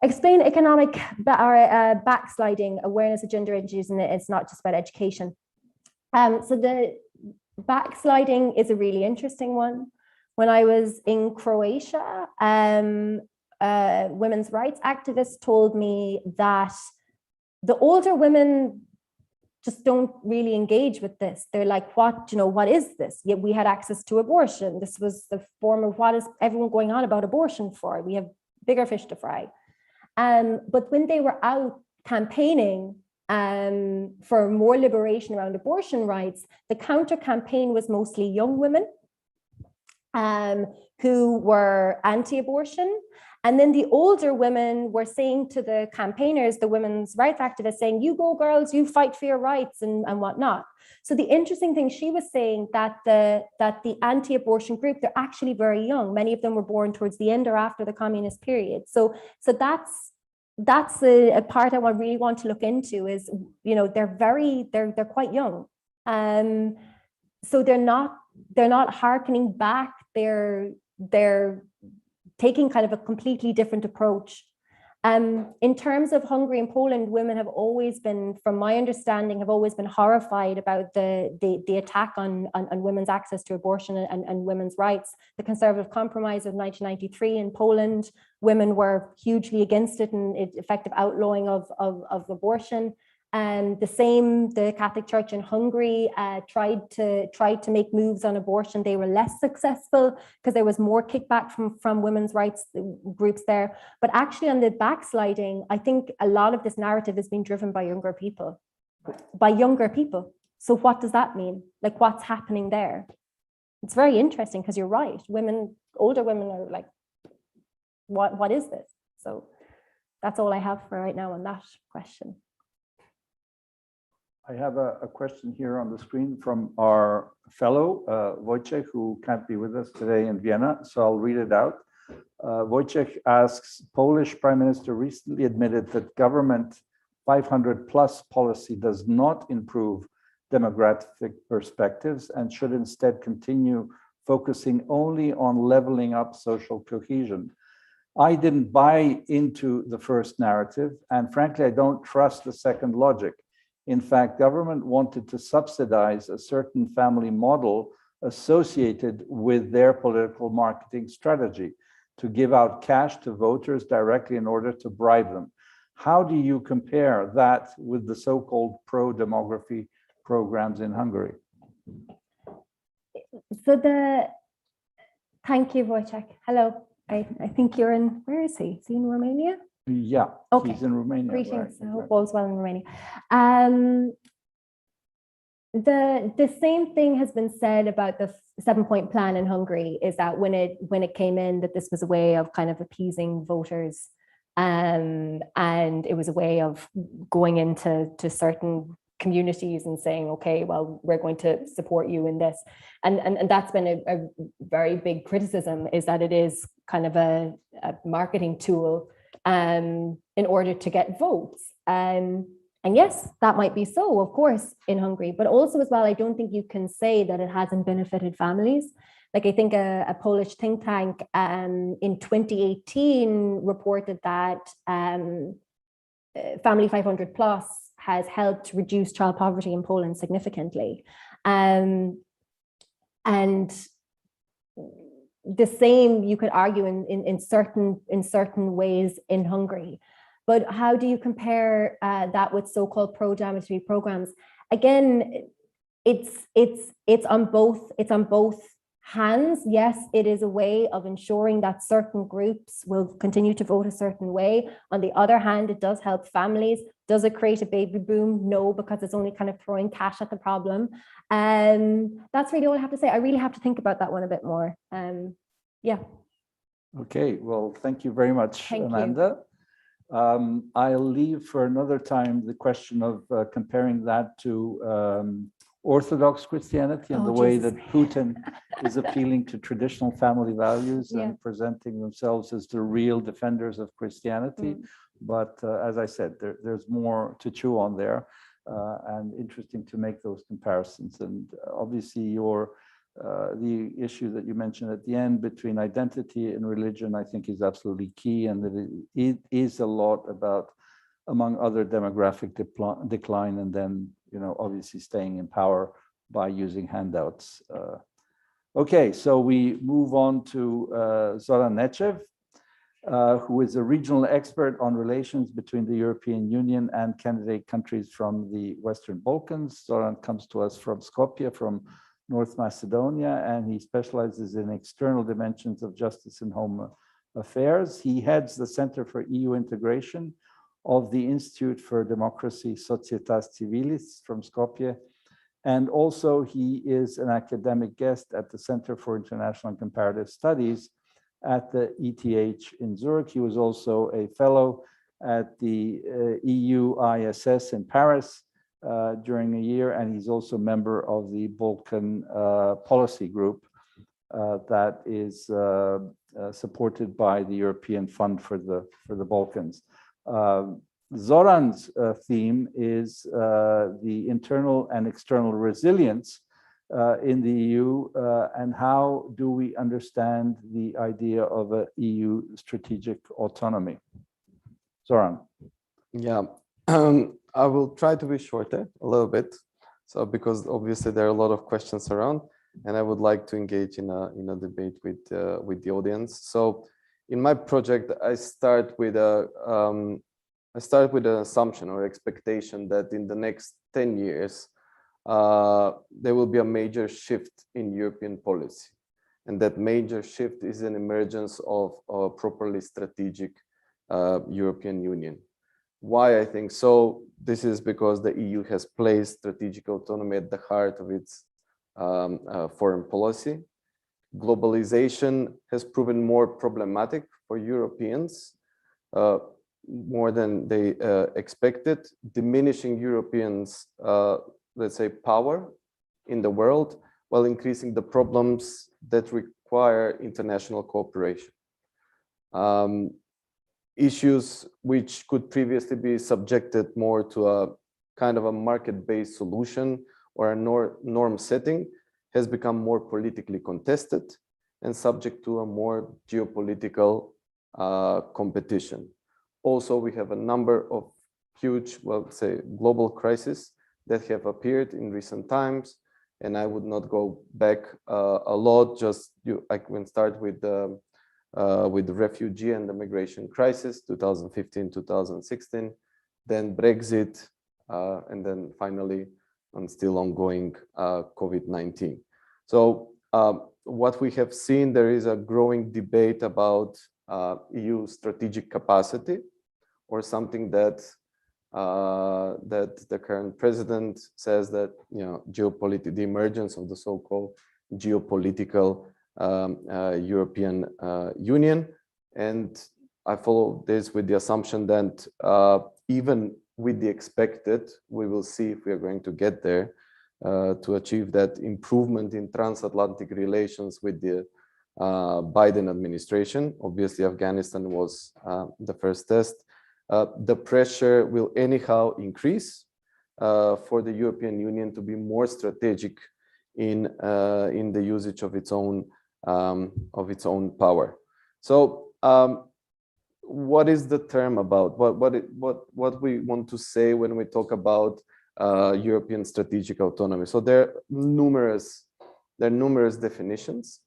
Explain economic backsliding, awareness of gender issues, and it's not just about education. So the backsliding is a really interesting one. When I was in Croatia, women's rights activists told me that the older women just don't really engage with this. They're like, what is this? Yet we had access to abortion. This was the form of what is everyone going on about abortion for? We have bigger fish to fry. But when they were out campaigning for more liberation around abortion rights, the counter campaign was mostly young women who were anti-abortion. And then the older women were saying to the campaigners, the women's rights activists, saying, you go girls, you fight for your rights and whatnot. So the interesting thing, she was saying that the anti-abortion group, they're actually very young. Many of them were born towards the end or after the communist period. So that's a part I really want to look into is, they're quite young. So they're not hearkening back. They're taking kind of a completely different approach. In terms of Hungary and Poland, women have always been, from my understanding, have always been horrified about the attack on women's access to abortion and women's rights. The Conservative Compromise of 1993 in Poland, women were hugely against it and effective outlawing of abortion. And the Catholic Church in Hungary tried to make moves on abortion. They were less successful because there was more kickback from women's rights groups there. But actually on the backsliding, I think a lot of this narrative is being driven by younger people. So what does that mean? Like, what's happening there? It's very interesting because you're right. Older women are like, what is this? So that's all I have for right now on that question. I have a question here on the screen from our fellow, Wojciech, who can't be with us today in Vienna, so I'll read it out. Wojciech asks, Polish Prime Minister recently admitted that government 500+ policy does not improve demographic perspectives and should instead continue focusing only on leveling up social cohesion. I didn't buy into the first narrative, and frankly, I don't trust the second logic. In fact, government wanted to subsidize a certain family model associated with their political marketing strategy, to give out cash to voters directly in order to bribe them. How do you compare that with the so-called pro-demography programs in Hungary? Thank you, Wojciech. Hello, I think you're in, where is he? Is he in Romania? Yeah, okay. He's in Romania. Greetings, right, I hope all's well in Romania. The same thing has been said about the 7-point plan in Hungary, is that when it came in, that this was a way of kind of appeasing voters, and it was a way of going into certain communities and saying, okay, well, we're going to support you in this, and that's been a very big criticism, is that it is kind of a marketing tool in order to get votes. And yes, that might be so, of course, in Hungary, but also as well, I don't think you can say that it hasn't benefited families. Like, I think a Polish think tank in 2018 reported that Family 500 Plus has helped reduce child poverty in Poland significantly. And the same you could argue in certain ways in Hungary. But how do you compare that with so-called pro-damage programs? Again, it's on both hands. Yes, it is a way of ensuring that certain groups will continue to vote a certain way. On the other hand, it does help families. Does it create a baby boom? No, because it's only kind of throwing cash at the problem. That's really all I have to say. I really have to think about that one a bit more. Yeah. Okay, well, thank you very much, Thank Amanda. you. I'll leave for another time the question of comparing that to Orthodox Christianity and the way that Putin is appealing to traditional family values and presenting themselves as the real defenders of Christianity. But as I said, there's more to chew on there, and interesting to make those comparisons. And obviously the issue that you mentioned at the end between identity and religion, I think, is absolutely key, and that it is a lot about, among other, demographic decline, and then, obviously staying in power by using handouts. Okay, so we move on to Zoran Nechev, who is a regional expert on relations between the European Union and candidate countries from the Western Balkans. Zoran comes to us from Skopje, from North Macedonia, and he specializes in external dimensions of justice and home affairs. He heads the Center for EU Integration of the Institute for Democracy, Societas Civilis from Skopje, and also he is an academic guest at the Center for International and Comparative Studies at the ETH in Zurich. He was also a fellow at the EU ISS in Paris during a year, and he's also a member of the Balkan Policy Group that is supported by the European Fund for the Balkans. Zoran's theme is the internal and external resilience in the EU, and how do we understand the idea of an EU strategic autonomy? Zoran. Yeah. I will try to be shorter a little bit, so because obviously there are a lot of questions around, and I would like to engage in a debate with the audience. So, in my project, I start with an assumption or expectation that in the next 10 years there will be a major shift in European policy, and that major shift is an emergence of a properly strategic European Union. Why I think so? This is because the EU has placed strategic autonomy at the heart of its foreign policy. Globalization has proven more problematic for Europeans, more than they expected, diminishing Europeans, let's say, power in the world, while increasing the problems that require international cooperation. Issues which could previously be subjected more to a kind of a market-based solution or a norm setting has become more politically contested and subject to a more geopolitical competition. Also, we have a number of huge, well, say, global crises that have appeared in recent times, and I would not go back a lot. Just I can start with the refugee and the migration crisis, 2015, 2016, then Brexit, and then finally, and still ongoing, COVID-19. So what we have seen, there is a growing debate about EU strategic capacity, or something that that the current president says that, you know, the emergence of the so-called geopolitical European Union. And I follow this with the assumption that even with the expected, we will see if we are going to get there to achieve that improvement in transatlantic relations with the Biden administration. Obviously, Afghanistan was the first test. The pressure will anyhow increase for the European Union to be more strategic in the usage of its own power. So, what is the term about? What we want to say when we talk about European strategic autonomy? So there are numerous definitions,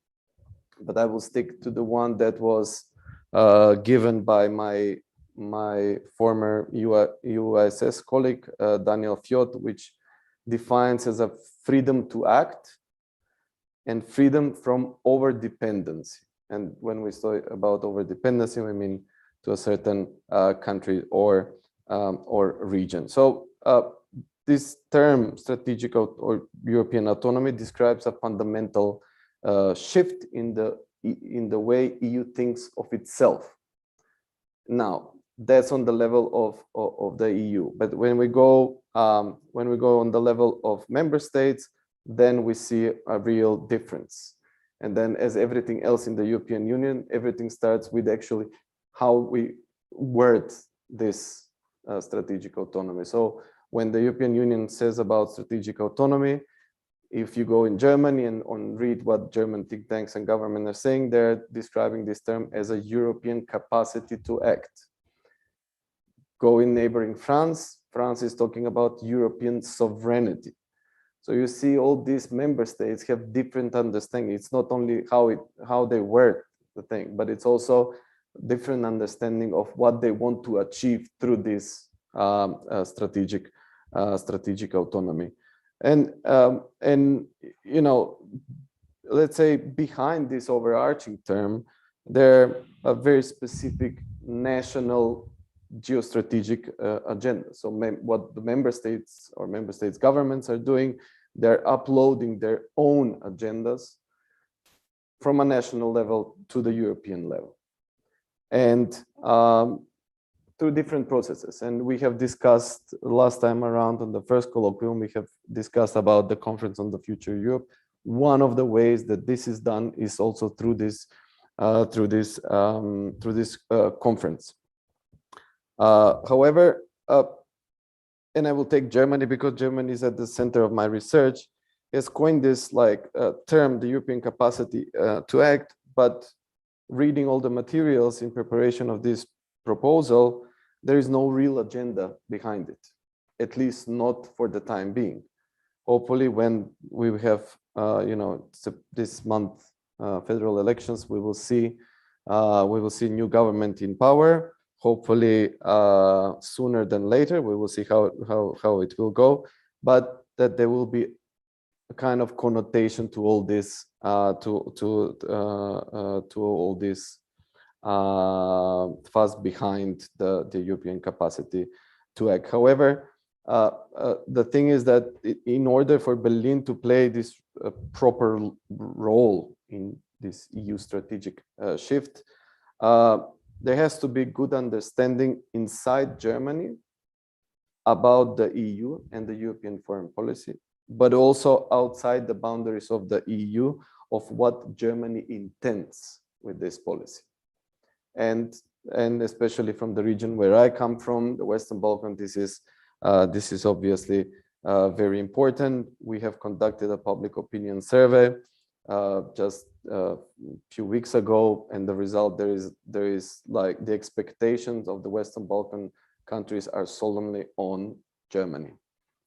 but I will stick to the one that was given by my former USS colleague, Daniel Fjord, which defines as a freedom to act and freedom from over-dependency. And when we talk about over-dependency, we mean to a certain country or region. So this term, strategic or European autonomy, describes a fundamental shift in the way EU thinks of itself. Now, that's on the level of the EU. But when we go on the level of member states, then we see a real difference. And then, as everything else in the European Union, everything starts with actually how we word this strategic autonomy. So when the European Union says about strategic autonomy, if you go in Germany and read what German think tanks and government are saying, they're describing this term as a European capacity to act. Go in neighboring France, France is talking about European sovereignty. So you see all these member states have different understanding. It's not only how they word the thing, but it's also different understanding of what they want to achieve through this strategic autonomy. And you know, let's say behind this overarching term, there are very specific national geostrategic agenda. So what the member states or member states governments are doing, they're uploading their own agendas from a national level to the European level, and through different processes. And we have discussed last time around on the first colloquium, we have discussed about the Conference on the Future Europe. One of the ways that this is done is also through this conference. However, and I will take Germany because Germany is at the center of my research, has coined this like term, the European capacity to act, but reading all the materials in preparation of this proposal, there is no real agenda behind it, at least not for the time being. Hopefully when we have, you know, this month federal elections, we will see new government in power. Hopefully sooner than later, we will see how it will go, but that there will be a kind of connotation to all this, to all this fuss behind the European capacity to act. However, the thing is that in order for Berlin to play this proper role in this EU strategic shift, there has to be good understanding inside Germany about the EU and the European foreign policy, but also outside the boundaries of the EU of what Germany intends with this policy. And especially from the region where I come from, the Western Balkans, this is obviously very important. We have conducted a public opinion survey just a few weeks ago, and the result there is like the expectations of the Western Balkan countries are solemnly on Germany.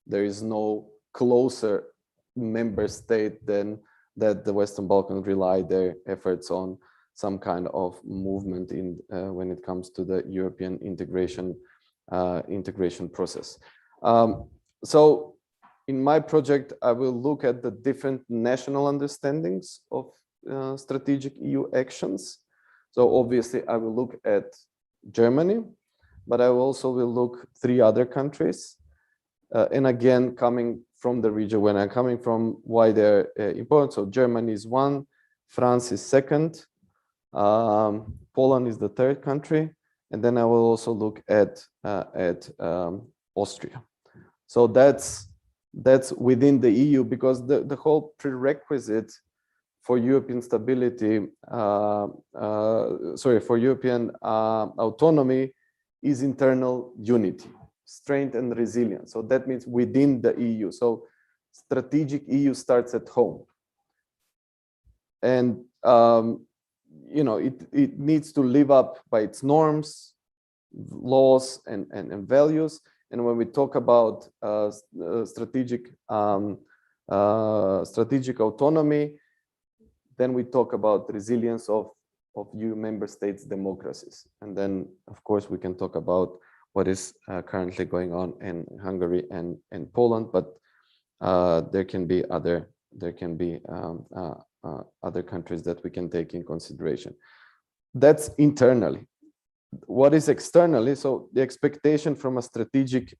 There is no closer member state than that the Western Balkans rely their efforts on some kind of movement in when it comes to the European integration process. So in my project, I will look at the different national understandings of strategic EU actions. So obviously I will look at Germany, but I also will look 3 other countries. And again, coming from the region when I'm coming from, why they're important. So Germany is 1, France is 2nd, Poland is the 3rd country, and then I will also look at Austria. So that's within the EU, because the whole prerequisite for European stability, for European autonomy is internal unity, strength and resilience. So that means within the EU. So strategic EU starts at home. And you know, it needs to live up by its norms, laws, and values. And when we talk about strategic autonomy, then we talk about resilience of EU member states' democracies. And then, of course, we can talk about what is currently going on in Hungary and Poland, but there can be other countries that we can take in consideration. That's internally. What is externally? So the expectation from a strategic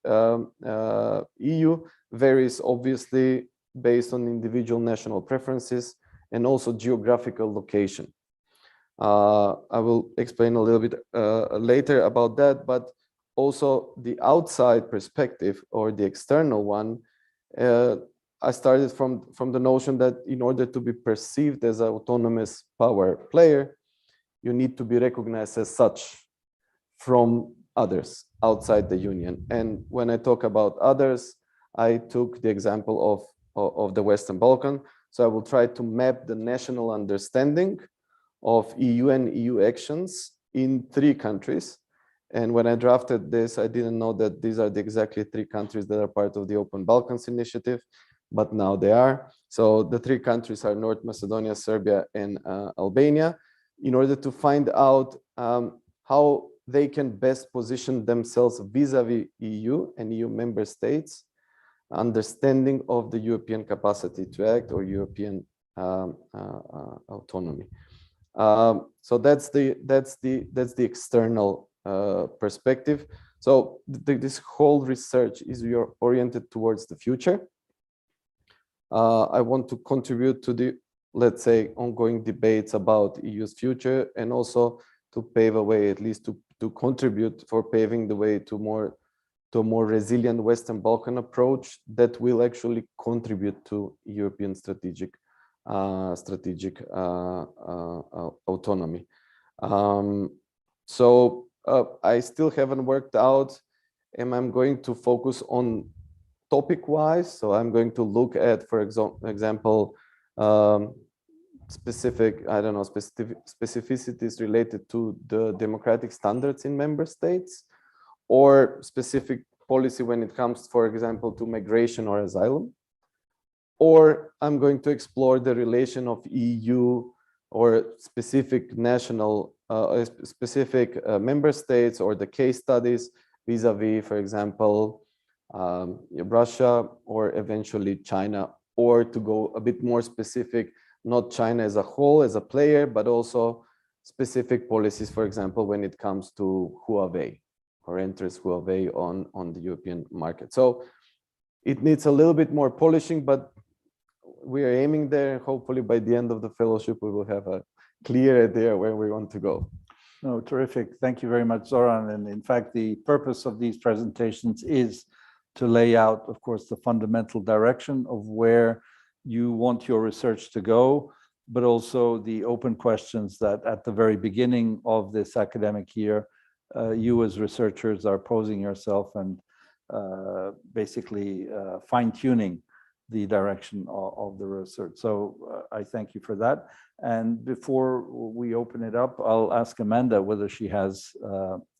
EU varies obviously based on individual national preferences and also geographical location. I will explain a little bit later about that, but also the outside perspective or the external one. I started from the notion that in order to be perceived as an autonomous power player, you need to be recognized as such from others outside the union. And when I talk about others, I took the example of the Western Balkan. So I will try to map the national understanding of EU and EU actions in 3 countries. And when I drafted this, I didn't know that these are the exactly 3 countries that are part of the Open Balkans initiative, but now they are. So the 3 countries are North Macedonia, Serbia, and Albania, in order to find out how they can best position themselves vis-a-vis EU and EU member states, understanding of the European capacity to act or European autonomy. So that's the external perspective. So this whole research is oriented towards the future. I want to contribute to the, let's say, ongoing debates about EU's future, and also to pave a way, at least to contribute for paving the way to a more resilient Western Balkan approach that will actually contribute to European strategic autonomy. So I still haven't worked out, am I going to focus on topic-wise? So I'm going to look at, for example, specific, I don't know, specificities related to the democratic standards in member states, or specific policy when it comes, for example, to migration or asylum. Or I'm going to explore the relation of EU or specific national, member states, or the case studies vis-a-vis, for example, Russia, or eventually China, or to go a bit more specific, not China as a whole, as a player, but also specific policies, for example, when it comes to Huawei, or enters Huawei on the European market. So it needs a little bit more polishing, but we are aiming there. Hopefully by the end of the fellowship, we will have a clear idea where we want to go. No, terrific. Thank you very much, Zoran. And in fact, the purpose of these presentations is to lay out, of course, the fundamental direction of where you want your research to go, but also the open questions that at the very beginning of this academic year, you as researchers are posing yourself and basically fine-tuning the direction of the research. So I thank you for that. And before we open it up, I'll ask Amanda whether she has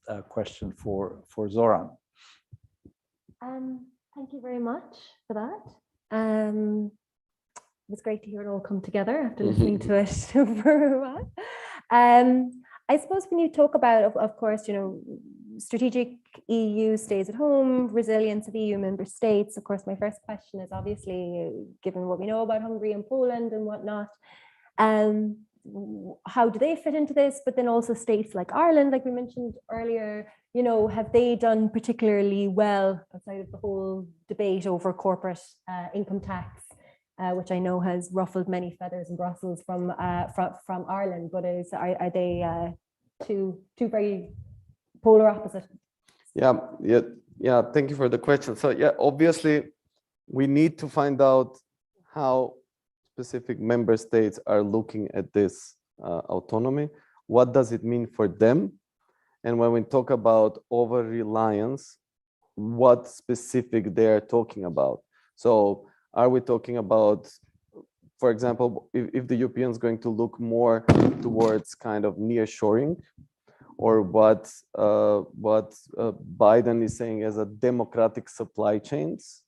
a question for Zoran. Thank you very much for that. It was great to hear it all come together after listening to it for a while. I suppose when you talk about, of course, you know, strategic EU stays at home, resilience of EU member states, of course, my first question is obviously, given what we know about Hungary and Poland and whatnot, how do they fit into this? But then also states like Ireland, like we mentioned earlier, you know, have they done particularly well outside of the whole debate over corporate income tax, which I know has ruffled many feathers in Brussels from Ireland, but are they two very polar opposite? Yeah. Thank you for the question. So yeah, obviously, we need to find out how specific member states are looking at this autonomy. What does it mean for them? And when we talk about over-reliance, what specific they're talking about. So are we talking about, for example, if the European is going to look more towards kind of nearshoring, or what Biden is saying as a democratic supply chains,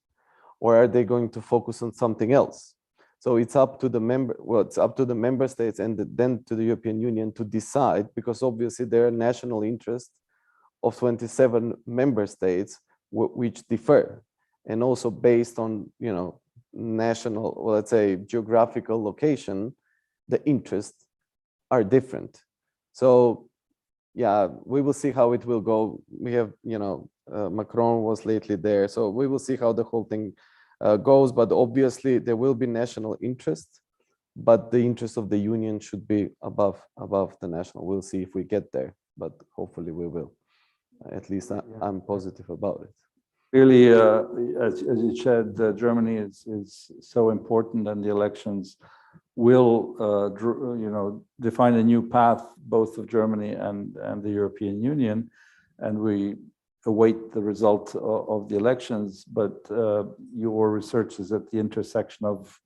or are they going to focus on something else? So it's up to the member states and then to the European Union to decide, because obviously there are national interests of 27 member states which differ, and also based on, you know, national, well, let's say geographical location, the interests are different. So yeah, we will see how it will go. We have, you know, Macron was lately there, so we will see how the whole thing goes. But obviously there will be national interest, but the interest of the union should be above the national. We'll see if we get there, but hopefully we will. At least I'm positive about it. Really, as you said, Germany is so important, and the elections will, you know, define a new path, both of Germany and the European Union, and we await the result of the elections. But your research is at the intersection of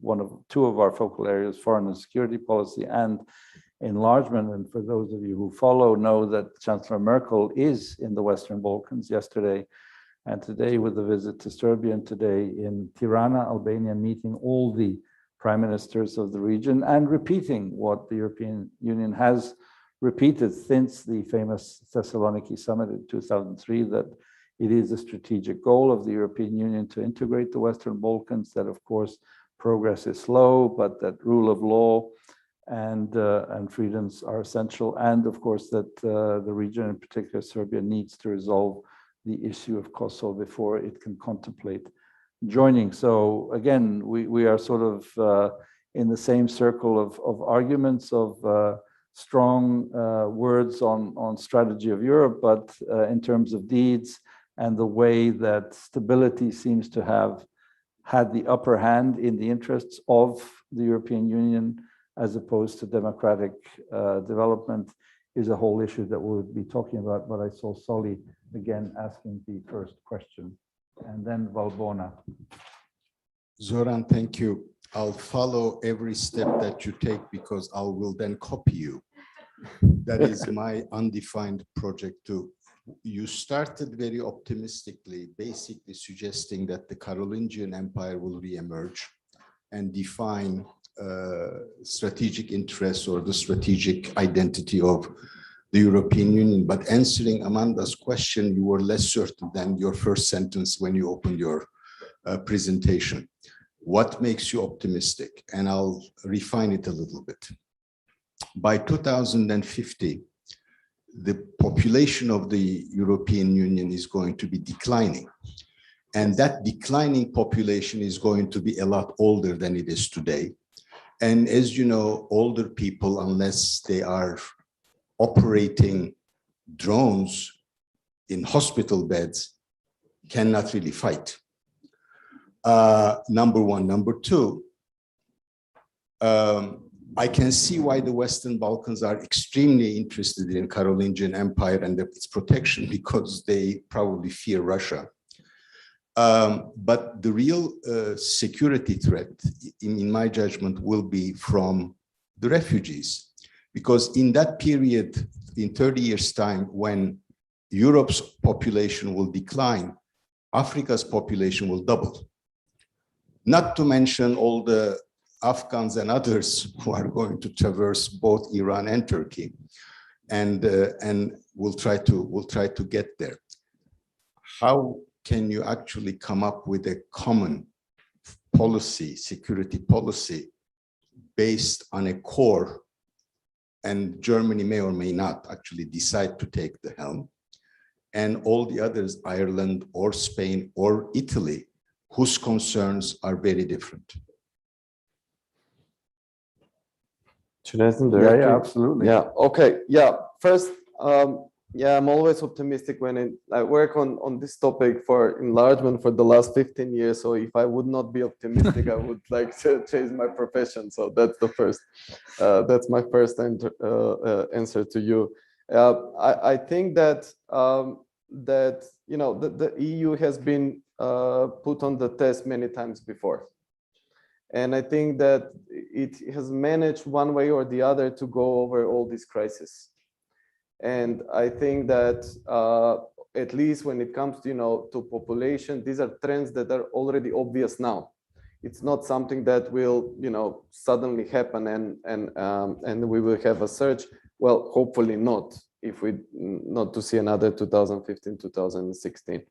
two of our focal areas, foreign and security policy and enlargement. And for those of you who follow, know that Chancellor Merkel is in the Western Balkans yesterday and today with a visit to Serbia, and today in Tirana, Albania, meeting all the prime ministers of the region and repeating what the European Union has repeated since the famous Thessaloniki summit in 2003, that it is a strategic goal of the European Union to integrate the Western Balkans, that of course progress is slow, but that rule of law and freedoms are essential, and of course that the region, in particular Serbia, needs to resolve the issue of Kosovo before it can contemplate joining. So again, we are sort of in the same circle of arguments, of strong words on strategy of Europe, but in terms of deeds and the way that stability seems to have had the upper hand in the interests of the European Union as opposed to democratic development, is a whole issue that we'll be talking about. But I saw Solly again asking the first question, and then Valbona. Zoran, thank you. I'll follow every step that you take because I will then copy you. That is my undefined project too. You started very optimistically, basically suggesting that the Carolingian Empire will re-emerge and define strategic interests or the strategic identity of the European Union. But answering Amanda's question, you were less certain than your first sentence when you opened your presentation. What makes you optimistic? And I'll refine it a little bit. By 2050, the population of the European Union is going to be declining. And that declining population is going to be a lot older than it is today. And as you know, older people, unless they are operating drones in hospital beds, cannot really fight. Number one. Number two, I can see why the Western Balkans are extremely interested in Carolingian Empire and its protection, because they probably fear Russia. But the real security threat, in my judgment, will be from the refugees. Because in that period, in 30 years' time, when Europe's population will decline, Africa's population will double. Not to mention all the Afghans and others who are going to traverse both Iran and Turkey, and we'll try to get there. How can you actually come up with a common policy, security policy, based on a core and Germany may or may not actually decide to take the helm, and all the others, Ireland or Spain or Italy, whose concerns are very different? Should I answer Yeah, directly? yeah, absolutely. Yeah. Okay. Yeah. First, yeah, I'm always optimistic when I work on this topic for enlargement for the last 15 years. So if I would not be optimistic, I would like to change my profession. So that's the first. That's my first answer to you. I think that that the EU has been put on the test many times before. And I think that it has managed one way or the other to go over all these crises. And I think that at least when it comes to, to population, these are trends that are already obvious now. It's not something that will, suddenly happen and we will have a surge. Well, hopefully not, if we not to see another 2015, 2016.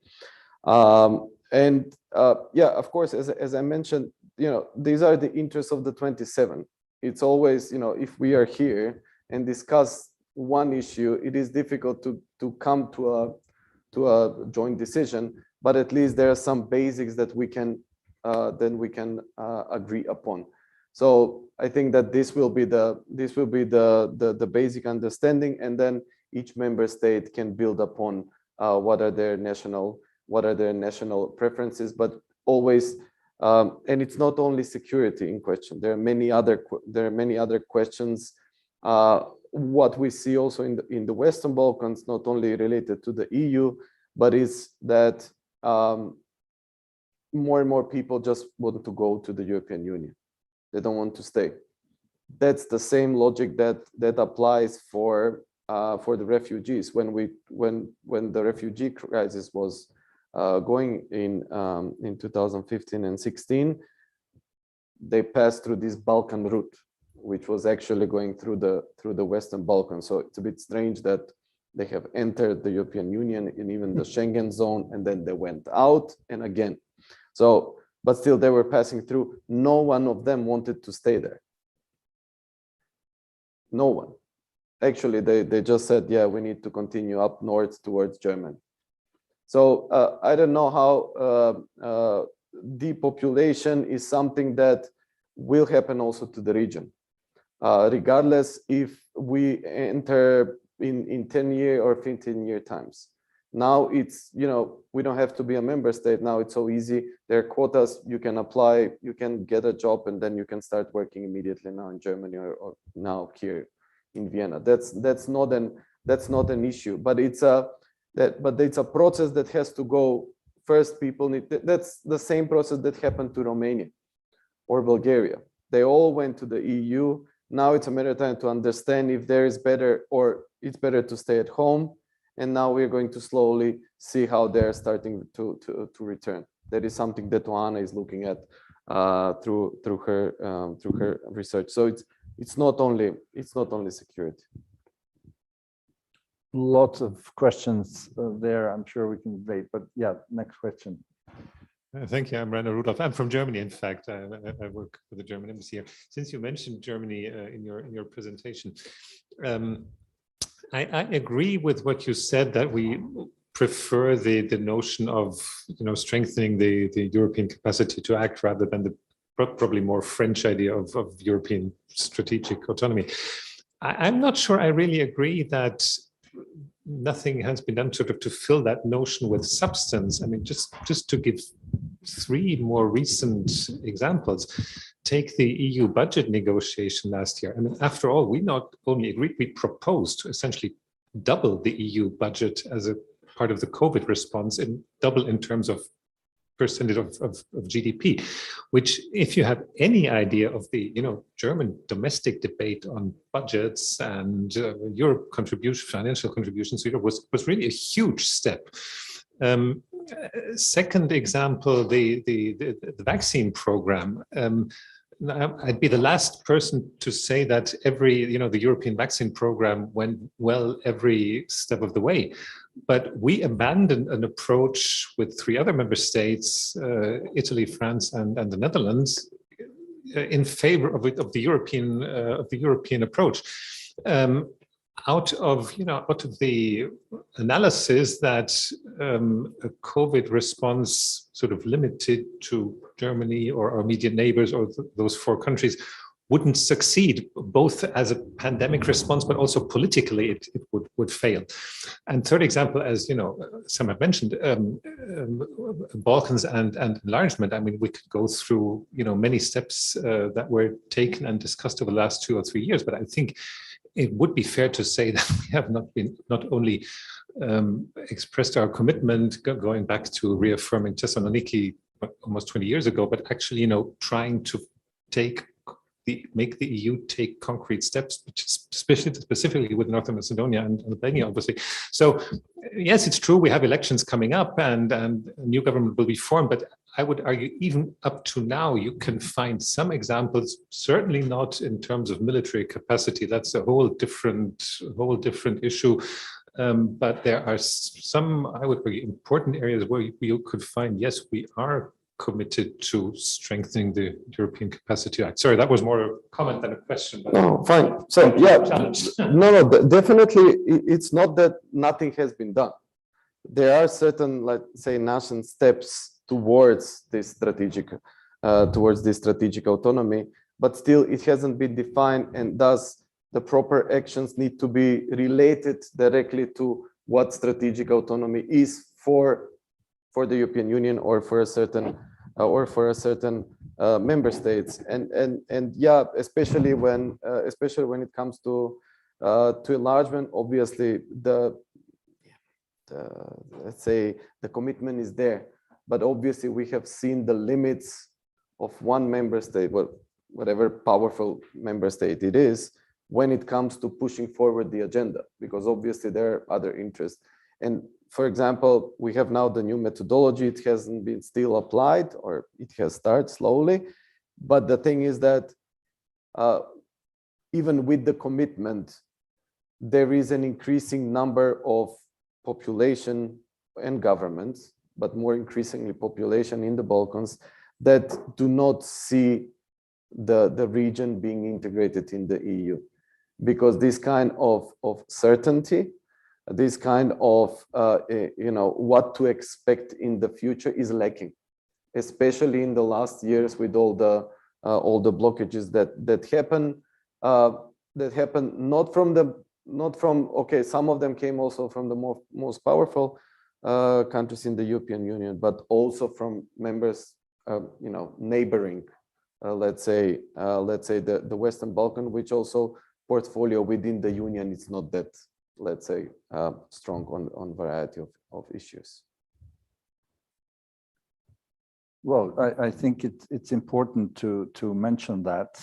Yeah, of course, as I mentioned, these are the interests of the 27. It's always, if we are here and discuss one issue, it is difficult to come to a joint decision, but at least there are some basics that we can agree upon. So I think that this will be the basic understanding, and then each member state can build upon what are their national preferences, but always. And it's not only security in question. There are many other questions. What we see also in the Western Balkans, not only related to the EU, but is that more and more people just want to go to the European Union. They don't want to stay. That's the same logic that applies for the refugees. When the refugee crisis was going in 2015 and 16, they passed through this Balkan route, which was actually going through the Western Balkans. So it's a bit strange that they have entered the European Union and even the Schengen zone, and then they went out and again. So, but still they were passing through. No one of them wanted to stay there. No one. Actually, they just said, yeah, we need to continue up north towards Germany. So I don't know how depopulation is something that will happen also to the region. Regardless if we enter in 10-year or 15-year times. Now it's, we don't have to be a member state. Now it's so easy. There are quotas, you can apply, you can get a job, and then you can start working immediately now in Germany or now here in Vienna. That's not an issue, but it's a process that has to go. First, people need, that's the same process that happened to Romania or Bulgaria. They all went to the EU. Now it's a matter of time to understand if there is better, or it's better to stay at home. And now we're going to slowly see how they're starting to return. That is something that Joanna is looking at through her research. So it's not only security. Lots of questions there. I'm sure we can debate, but yeah, next question. Thank you. I'm Rainer Rudolph. I'm from Germany, in fact. I work for the German embassy here. Since you mentioned Germany in your presentation, I agree with what you said, that we prefer the notion of strengthening the European capacity to act rather than the probably more French idea of European strategic autonomy. I'm not sure I really agree that nothing has been done sort of to fill that notion with substance. I mean, just to give three more recent examples. Take the EU budget negotiation last year. I mean, after all, we not only agreed, we proposed to essentially double the EU budget as a part of the COVID response, and double in terms of percentage of GDP, which, if you have any idea of the German domestic debate on budgets and Europe contribution, financial contributions, was really a huge step. Second example, the vaccine program. I'd be the last person to say that the European vaccine program went well every step of the way. But we abandoned an approach with three other member states, Italy, France, and the Netherlands, in favor of the European approach. out of the analysis that a COVID response sort of limited to Germany or our immediate neighbors or those 4 countries wouldn't succeed, both as a pandemic response, but also politically it would fail. And third example, as some have mentioned, Balkans and enlargement. I mean, we could go through many steps that were taken and discussed over the last 2 or 3 years, but I think it would be fair to say that we have not only expressed our commitment going back to reaffirming Thessaloniki almost 20 years ago, but actually, trying to make the EU take concrete steps, specifically with North Macedonia and Albania, obviously. So yes, it's true, we have elections coming up and a new government will be formed, but I would argue even up to now, you can find some examples, certainly not in terms of military capacity. That's a whole different issue. But there are some, I would argue, important areas where you could find, yes, we are committed to strengthening the European Capacity Act. Sorry, that was more a comment than a question. But no, fine. So yeah, no, definitely it's not that nothing has been done. There are certain, let's say, national steps towards this strategic autonomy, but still it hasn't been defined, and thus the proper actions need to be related directly to what strategic autonomy is for the European Union or for a certain member states, and yeah, especially when it comes to enlargement, obviously let's say the commitment is there, but obviously we have seen the limits of one member state, well, whatever powerful member state it is, when it comes to pushing forward the agenda, because obviously there are other interests. And for example, we have now the new methodology. It hasn't been still applied, or it has started slowly. But the thing is that even with the commitment, there is an increasing number of population and governments, but more increasingly population in the Balkans, that do not see the region being integrated in the EU. Because this kind of certainty, this kind of what to expect in the future is lacking, especially in the last years with all the blockages that happen not from okay, some of them came also from the most powerful countries in the European Union, but also from members neighboring let's say the Western Balkan, which also portfolio within the Union is not that, let's say, strong on variety of issues. Well, I think it's important to mention that,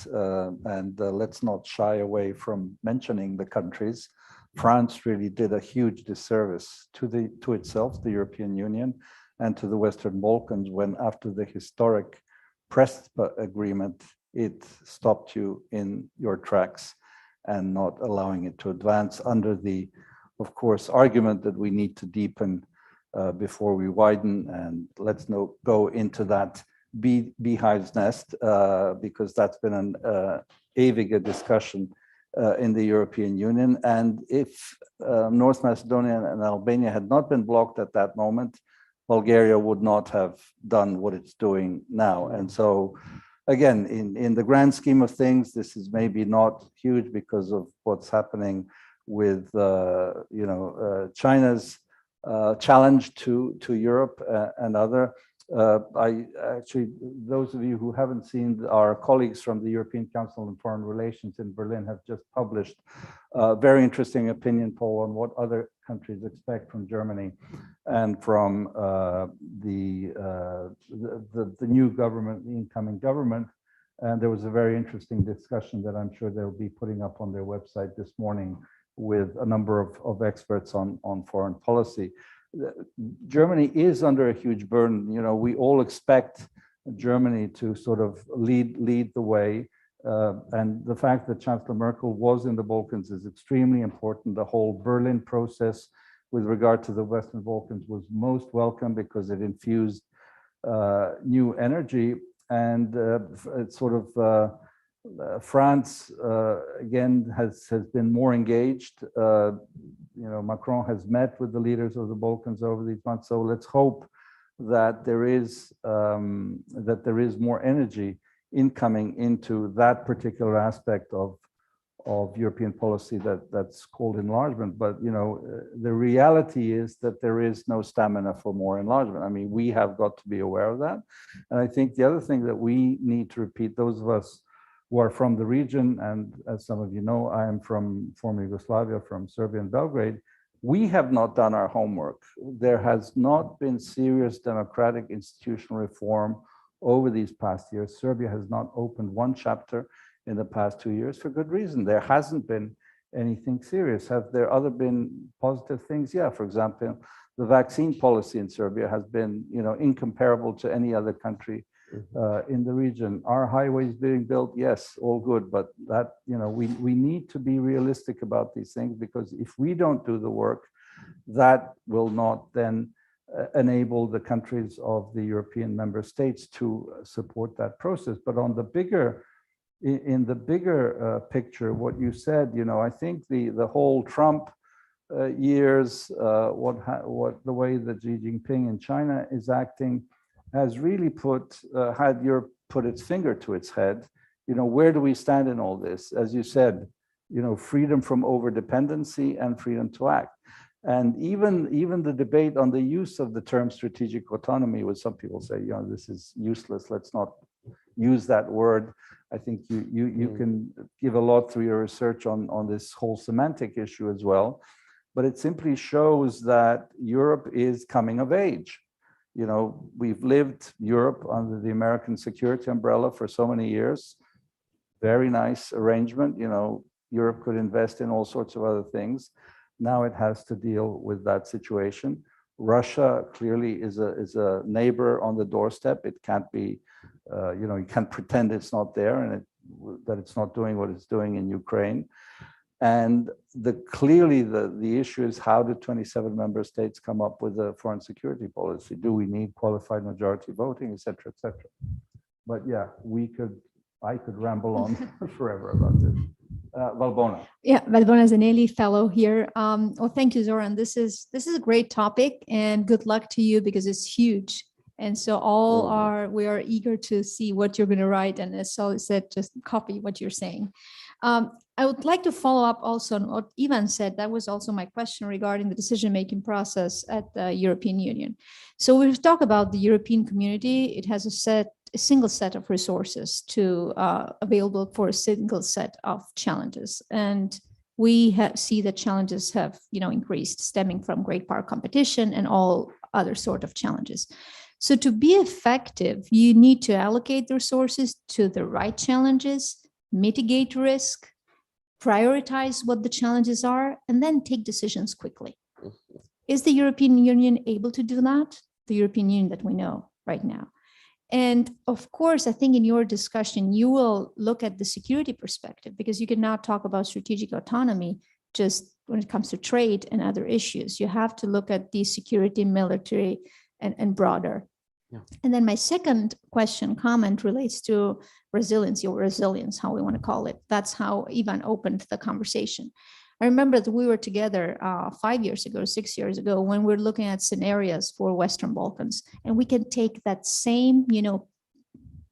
and let's not shy away from mentioning the countries. France really did a huge disservice to itself, the European Union, and to the Western Balkans when, after the historic Prespa agreement, it stopped you in your tracks and not allowing it to advance under the, of course, argument that we need to deepen before we widen. And let's not go into that beehive's nest because that's been an ewige discussion in the European Union. And if North Macedonia and Albania had not been blocked at that moment, Bulgaria would not have done what it's doing now. And so, again, in the grand scheme of things, this is maybe not huge because of what's happening with China's challenge to Europe and other. I actually, those of you who haven't seen, our colleagues from the European Council on Foreign Relations in Berlin have just published a very interesting opinion poll on what other countries expect from Germany and from the new government, the incoming government. And there was a very interesting discussion that I'm sure they'll be putting up on their website this morning with a number of experts on foreign policy. Germany is under a huge burden. You know, we all expect Germany to sort of lead the way. And the fact that Chancellor Merkel was in the Balkans is extremely important. The whole Berlin process with regard to the Western Balkans was most welcome because it infused new energy, and it sort of France, again, has been more engaged. Macron has met with the leaders of the Balkans over these months. So let's hope that there is more energy incoming into that particular aspect of European policy that's called enlargement. But the reality is that there is no stamina for more enlargement. I mean, we have got to be aware of that. And I think the other thing that we need to repeat, those of us who are from the region, and as some of you know, I am from former Yugoslavia, from Serbia and Belgrade, we have not done our homework. There has not been serious democratic institutional reform over these past years. Serbia has not opened one chapter in the past 2 years for good reason. There hasn't been anything serious. Have there been positive things? Yeah, for example, the vaccine policy in Serbia has been, incomparable to any other country in the region. Are highways being built? Yes, all good. But that, we need to be realistic about these things, because if we don't do the work, that will not then enable the countries of the European member states to support that process. But on the bigger, in the bigger picture, what you said, I think the whole Trump years, the way that Xi Jinping in China is acting, has really had Europe put its finger to its head. Where do we stand in all this? As you said, freedom from over-dependency and freedom to act. And even the debate on the use of the term strategic autonomy, which some people say, this is useless, let's not use that word. I think you can give a lot through your research on this whole semantic issue as well. But it simply shows that Europe is coming of age. We've lived Europe under the American security umbrella for so many years. Very nice arrangement. Europe could invest in all sorts of other things. Now it has to deal with that situation. Russia clearly is a neighbor on the doorstep. It can't be, you can't pretend it's not there and that it's not doing what it's doing in Ukraine. And clearly the issue is, how do 27 member states come up with a foreign security policy? Do we need qualified majority voting, et cetera, et cetera? But yeah, I could ramble on forever about this. Valbona. Yeah, Valbona is an Ailey fellow here. Well, thank you, Zoran. This is a great topic, and good luck to you, because it's huge. And so we are eager to see what you're going to write. And as Sol said, just copy what you're saying. I would like to follow up also on what Ivan said. That was also my question regarding the decision-making process at the European Union. So we've talked about the European community. It has a single set of resources available for a single set of challenges. And we see that challenges have, increased, stemming from great power competition and all other sort of challenges. So to be effective, you need to allocate the resources to the right challenges, mitigate risk, prioritize what the challenges are, and then take decisions quickly. Is the European Union able to do that? The European Union that we know right now. And of course, I think in your discussion, you will look at the security perspective, because you cannot talk about strategic autonomy just when it comes to trade and other issues. You have to look at the security, military, and broader. Yeah. And then my second comment relates to resiliency, or resilience, how we want to call it. That's how Ivan opened the conversation. I remember that we were together 5 years ago, 6 years ago, when we were looking at scenarios for Western Balkans, and we can take that same,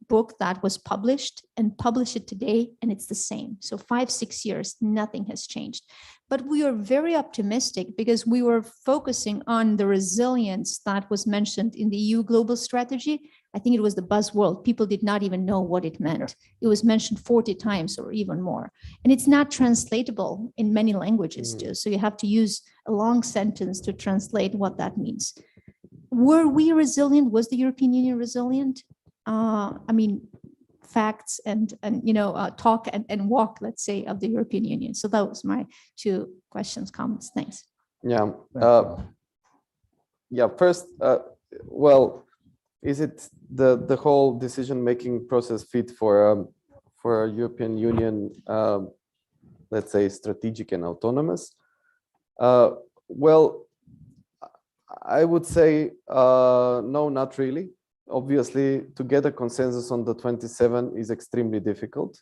book that was published and publish it today, and it's the same. So 5-6 years, nothing has changed. But we are very optimistic, because we were focusing on the resilience that was mentioned in the EU global strategy. I think it was the buzzword. People did not even know what it meant. It was mentioned 40 times or even more. And it's not translatable in many languages too. So you have to use a long sentence to translate what that means. Were we resilient? Was the European Union resilient? Facts and talk and walk, let's say, of the European Union. So that was my two questions, comments. Thanks. Yeah. First, is it the whole decision-making process fit for a European Union, let's say, strategic and autonomous? I would say no, not really. Obviously, to get a consensus on the 27 is extremely difficult.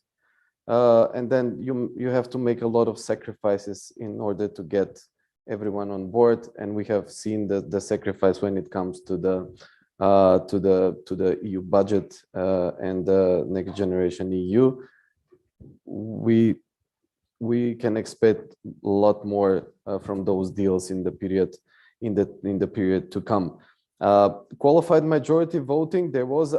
and then you have to make a lot of sacrifices in order to get everyone on board. And we have seen the sacrifice when it comes to the EU budget and the next generation EU. We can expect a lot more from those deals in the period to come. Qualified majority voting. There was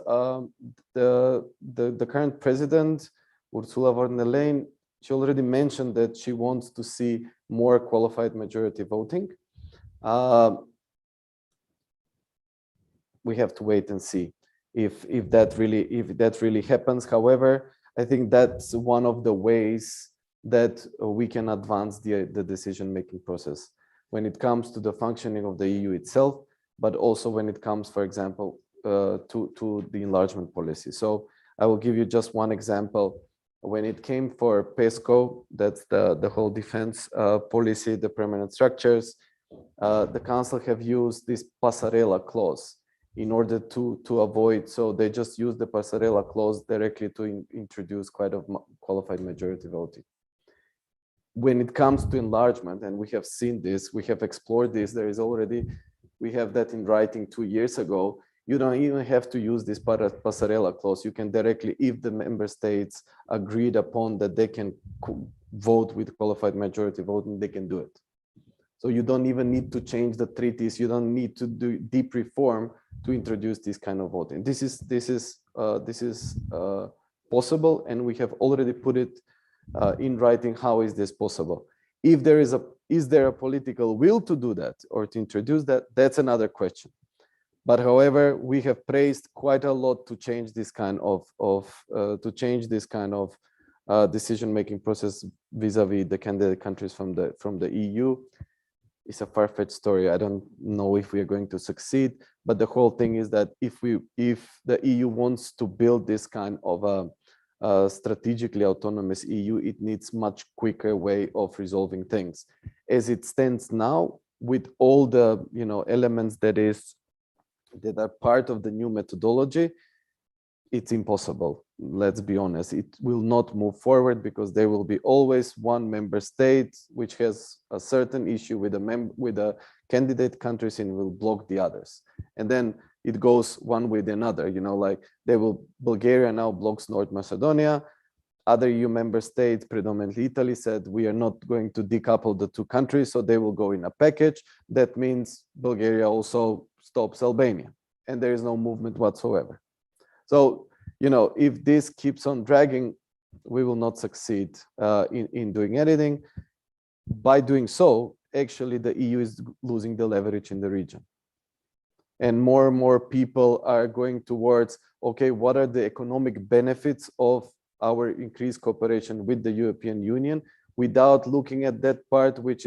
the current president, Ursula von der Leyen. She already mentioned that she wants to see more qualified majority voting. We have to wait and see if that really happens. However, I think that's one of the ways that we can advance the decision-making process when it comes to the functioning of the EU itself, but also when it comes, for example, to the enlargement policy. So I will give you just one example. When it came for PESCO, that's the whole defense policy, the permanent structures, the council have used this passarella clause in order to avoid, so they just use the passarella clause directly to introduce qualified majority voting. When it comes to enlargement, and we have seen this, we have explored this, we have that in writing 2 years ago, you don't even have to use this passarella clause. You can directly, if the member states agreed upon that they can vote with qualified majority voting, they can do it. So you don't even need to change the treaties. You don't need to do deep reform to introduce this kind of voting. This is possible, and we have already put it in writing. How is this possible? If there is there a political will to do that or to introduce that? That's another question. But however, we have praised quite a lot to change this kind of decision-making process vis-a-vis the candidate countries from the EU. It's a far-fetched story. I don't know if we are going to succeed, but the whole thing is that if the EU wants to build this kind of a strategically autonomous EU, it needs much quicker way of resolving things. As it stands now, with all the elements that are part of the new methodology, it's impossible. Let's be honest. It will not move forward because there will be always one member state which has a certain issue with the candidate countries and will block the others. And then it goes one with another. Like Bulgaria now blocks North Macedonia. Other EU member states, predominantly Italy, said we are not going to decouple the two countries, so they will go in a package. That means Bulgaria also stops Albania, and there is no movement whatsoever. So, if this keeps on dragging, we will not succeed in doing anything. By doing so, actually, the EU is losing the leverage in the region. And more people are going towards, okay, what are the economic benefits of our increased cooperation with the European Union, without looking at that part which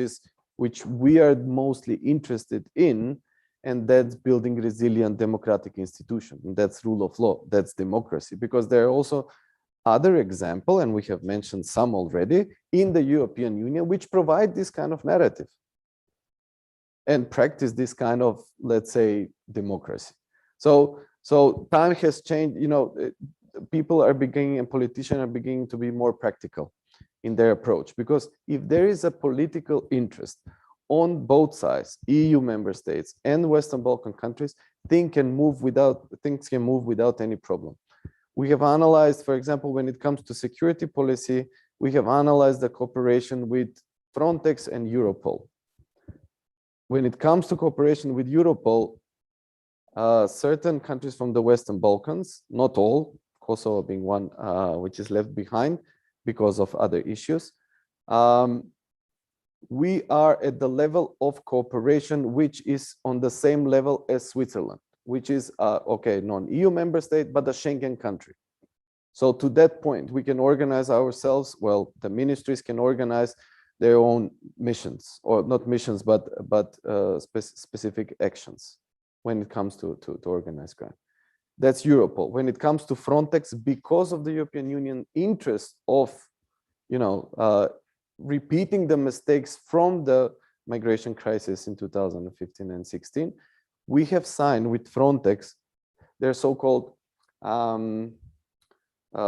we are mostly interested in, and that's building resilient democratic institutions. And that's rule of law, that's democracy. Because there are also other examples, and we have mentioned some already, in the European Union, which provide this kind of narrative and practice this kind of, let's say, democracy. So time has changed. People are beginning, and politicians are beginning to be more practical in their approach, because if there is a political interest on both sides, EU member states and Western Balkan countries, things can move without any problem. We have analyzed, for example, when it comes to security policy, we have analyzed the cooperation with Frontex and Europol. When it comes to cooperation with Europol, certain countries from the Western Balkans, not all, Kosovo being one which is left behind because of other issues, we are at the level of cooperation which is on the same level as Switzerland, which is, non-EU member state, but a Schengen country. So to that point, we can organize ourselves, well, the ministries can organize their own missions, or not missions, but specific actions when it comes to organized crime. That's Europol. When it comes to Frontex, because of the European Union interest of, repeating the mistakes from the migration crisis in 2015 and 16, we have signed with Frontex their so-called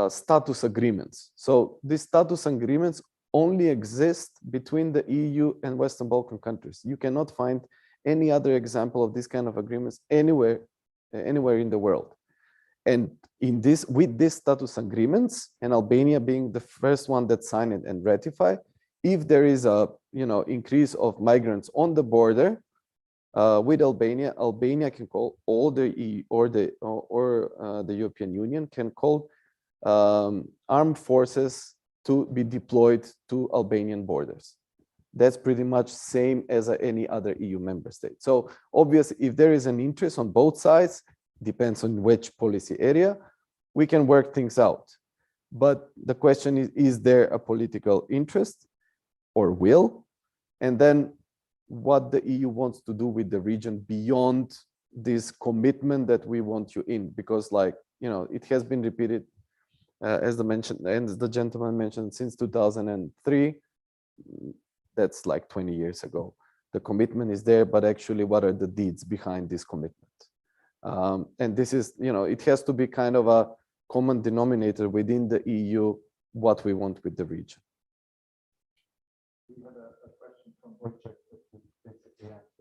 status agreements. So these status agreements only exist between the EU and Western Balkan countries. You cannot find any other example of this kind of agreements anywhere in the world. And with these status agreements, and Albania being the first one that signed it and ratified, if there is a increase of migrants on the border with Albania, Albania can call all the EU or the European Union can call armed forces to be deployed to Albanian borders. That's pretty much same as any other EU member state. So obviously, if there is an interest on both sides, depends on which policy area, we can work things out. But the question is there a political interest or will? And then what the EU wants to do with the region beyond this commitment that we want you in, because it has been repeated as the gentleman mentioned since 2003. That's like 20 years ago. The commitment is there, but actually what are the deeds behind this commitment? And this is, it has to be kind of a common denominator within the EU, what we want with the region. We had a question from Wojciech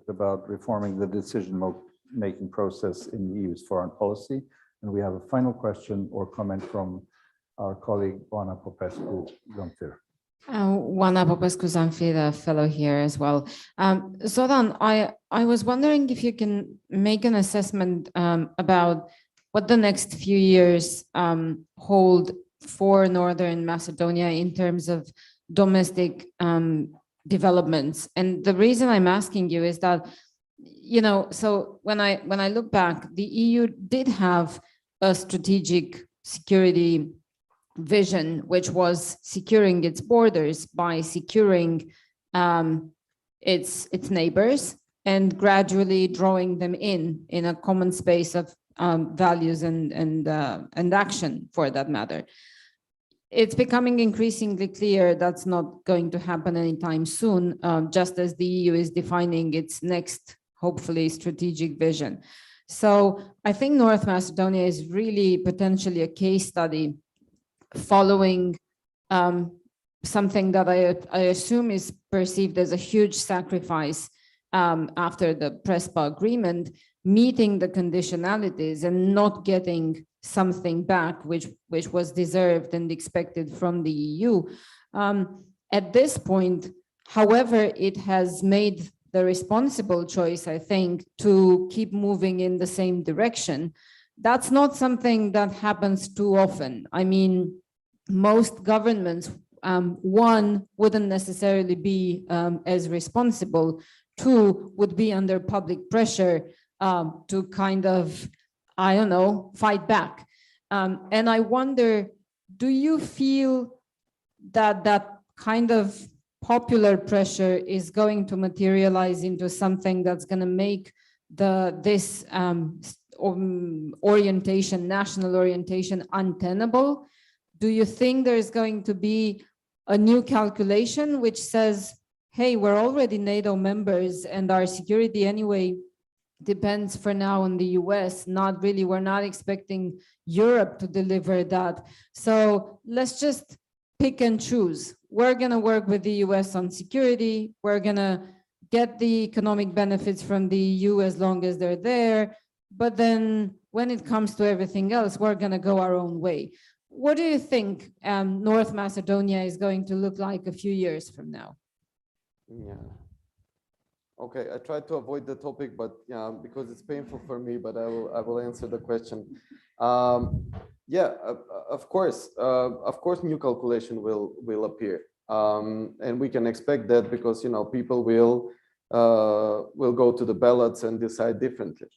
about reforming the decision-making process in the EU's foreign policy. And we have a final question or comment from our colleague, Oana Popescu-Zamfir. Oana Popescu-Zamfir, a fellow here as well. Zoran, I was wondering if you can make an assessment about what the next few years hold for Northern Macedonia in terms of domestic developments. And the reason I'm asking you is that, so when I look back, the EU did have a strategic security vision, which was securing its borders by securing its neighbors and gradually drawing them in a common space of values and action, for that matter. It's becoming increasingly clear that's not going to happen anytime soon, just as the EU is defining its next, hopefully, strategic vision. So I think North Macedonia is really potentially a case study following something that I assume is perceived as a huge sacrifice after the Prespa agreement, meeting the conditionalities and not getting something back which was deserved and expected from the EU. At this point, however, it has made the responsible choice, I think, to keep moving in the same direction. That's not something that happens too often. I mean, most governments, one, wouldn't necessarily be as responsible. Two, would be under public pressure to kind of, I don't know, fight back. And I wonder, do you feel that that kind of popular pressure is going to materialize into something that's going to make this orientation, national orientation, untenable? Do you think there's going to be a new calculation which says, hey, we're already NATO members and our security anyway depends for now on the US, not really, we're not expecting Europe to deliver that. So let's just pick and choose. We're gonna work with the US on security. We're gonna get the economic benefits from the EU as long as they're there. But then when it comes to everything else, we're gonna go our own way. What do you think North Macedonia is going to look like a few years from now? Yeah. Okay, I tried to avoid the topic, but yeah, because it's painful for me, but I will answer the question. Yeah, of course, new calculation will appear, and we can expect that because people will go to the ballots and decide differently.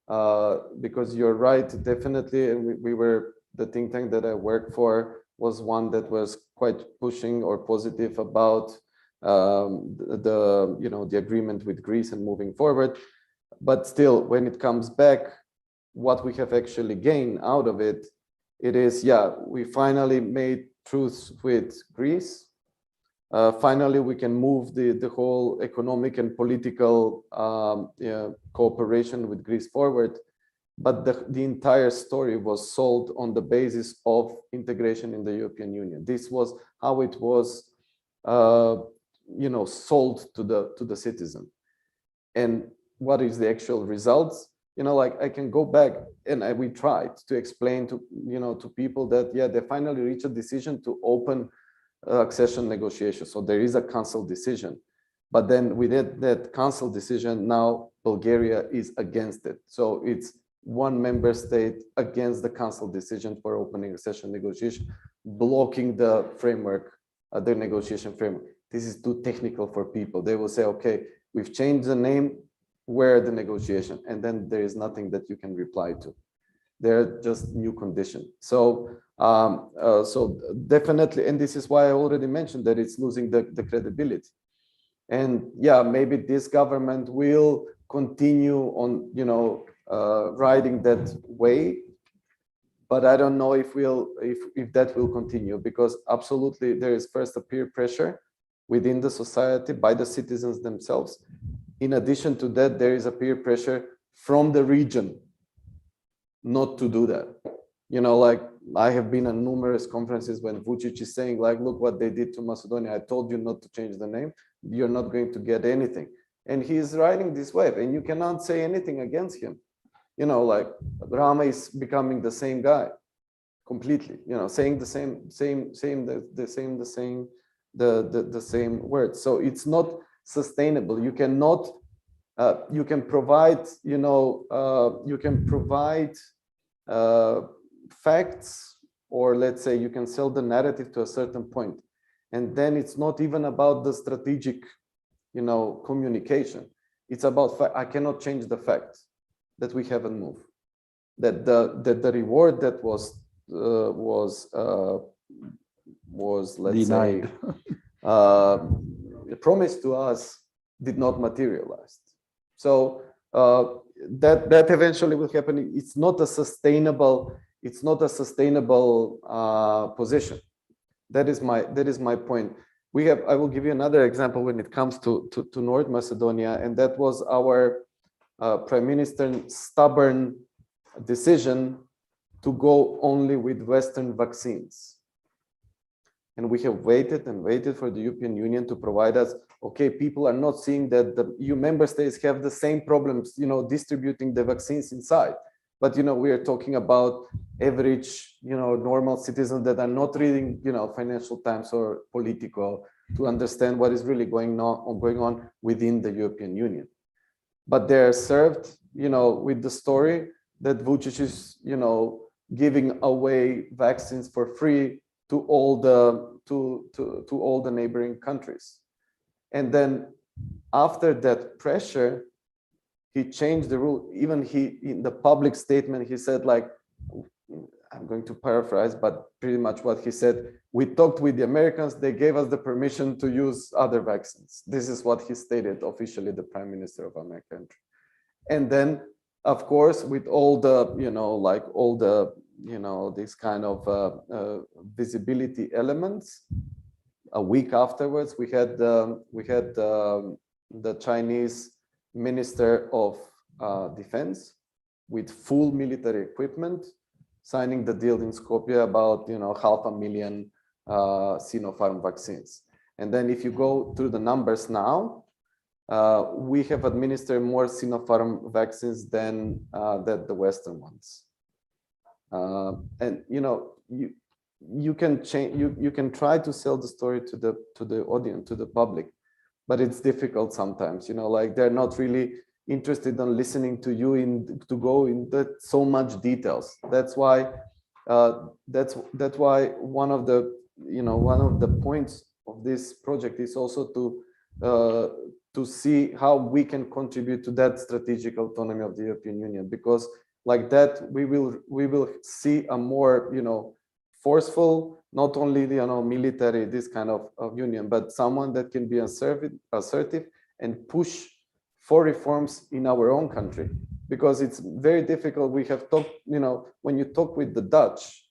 Because you're right, definitely, and we were the think tank that I worked for was one that was quite pushing or positive about the agreement with Greece and moving forward. But still, when it comes back, what we have actually gained out of it, it is, yeah, we finally made truce with Greece. Finally, we can move the whole economic and political cooperation with Greece forward. but the entire story was sold on the basis of integration in the European Union. This was how it was, sold to the citizen. And what is the actual results? Like I can go back and we tried to explain to, to people that, yeah, they finally reached a decision to open accession negotiations. So there is a council decision, but then with that council decision, now Bulgaria is against it. So it's one member state against the council decision for opening accession negotiation, blocking the framework, the negotiation framework. This is too technical for people. They will say, okay, we've changed the name, where the negotiation, and then there is nothing that you can reply to. They're just new conditions. So, so definitely, and this is why I already mentioned that it's losing the credibility. And yeah, maybe this government will continue on, riding that way, but I don't know if that will continue, because absolutely there is first a peer pressure within the society by the citizens themselves. In addition to that, there is a peer pressure from the region not to do that. Like I have been at numerous conferences when Vučić is saying, like, look what they did to Macedonia. I told you not to change the name. You're not going to get anything. And he's riding this wave, and you cannot say anything against him. Like Rama is becoming the same guy completely, saying the same words. So it's not sustainable. You cannot, you can provide, facts, or let's say you can sell the narrative to a certain point. And then it's not even about the strategic, communication. It's about, I cannot change the fact that we haven't moved. That the reward that was let's denied. say, promised to us did not materialize. So that eventually will happen. It's not a sustainable position. That is my point. I will give you another example when it comes to North Macedonia, and that was our Prime Minister's stubborn decision to go only with Western vaccines. And we have waited and waited for the European Union to provide us, okay, people are not seeing that the EU member states have the same problems, distributing the vaccines inside. But, we are talking about average, normal citizens that are not reading, Financial Times or Politico to understand what is really going on within the European Union. But they're served, with the story that Vučić is, giving away vaccines for free to all the neighboring countries. And then after that pressure, he changed the rule. Even in the public statement, he said, like, I'm going to paraphrase, but pretty much what he said, we talked with the Americans, they gave us the permission to use other vaccines. This is what he stated officially, the Prime Minister of our country. And then, of course, with all the, this kind of visibility elements, a week afterwards, we had the Chinese Minister of Defense with full military equipment signing the deal in Skopje about 500,000 Sinopharm vaccines. And then if you go through the numbers now, we have administered more Sinopharm vaccines than the Western ones. And you can change, you can try to sell the story to the audience, to the public, but it's difficult sometimes. Like they're not really interested in listening to you to go into so much details. That's why that's why one of the points of this project is also to see how we can contribute to that strategic autonomy of the European Union, because like that we will see a more forceful, not only military, this kind of union, but someone that can be assertive and push for reforms in our own country, because it's very difficult. We have talked, when you talk with the Dutch,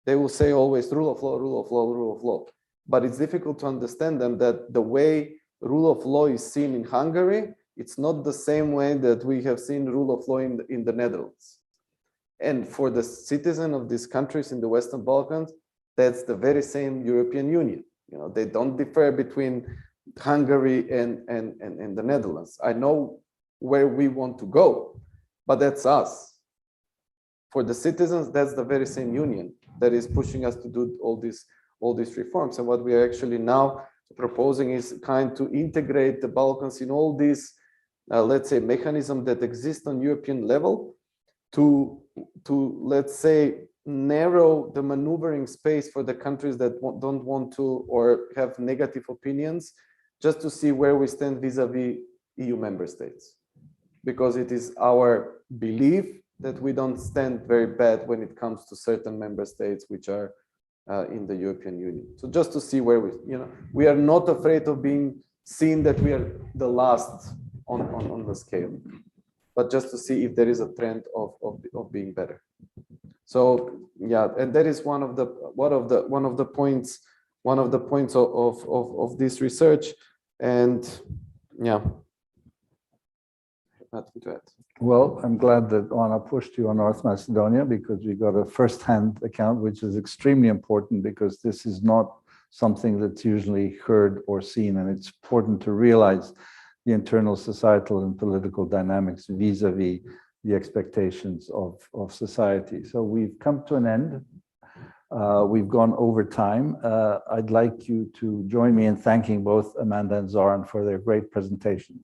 they will say always rule of law, rule of law, rule of law. But it's difficult to understand them that the way rule of law is seen in Hungary, it's not the same way that we have seen rule of law in the Netherlands. And for the citizen of these countries in the Western Balkans, that's the very same European Union. You know, they don't differ between Hungary and the Netherlands. I know where we want to go, but that's us. For the citizens, that's the very same union that is pushing us to do all these reforms. And what we are actually now proposing is kind to integrate the Balkans in all these, let's say, mechanisms that exist on European level to let's say, narrow the maneuvering space for the countries that don't want to or have negative opinions, just to see where we stand vis-a-vis EU member states. Because it is our belief that we don't stand very bad when it comes to certain member states which are in the European Union. So just to see where we are not afraid of being seen that we are the last on the scale, but just to see if there is a trend of being better. So yeah, and that is one of the points of this research. And yeah, nothing to add. Well, I'm glad that Anna pushed you on North Macedonia, because we got a first-hand account, which is extremely important, because this is not something that's usually heard or seen. And it's important to realize the internal societal and political dynamics vis-a-vis the expectations of society. So we've come to an end. We've gone over time. I'd like you to join me in thanking both Amanda and Zoran for their great presentations.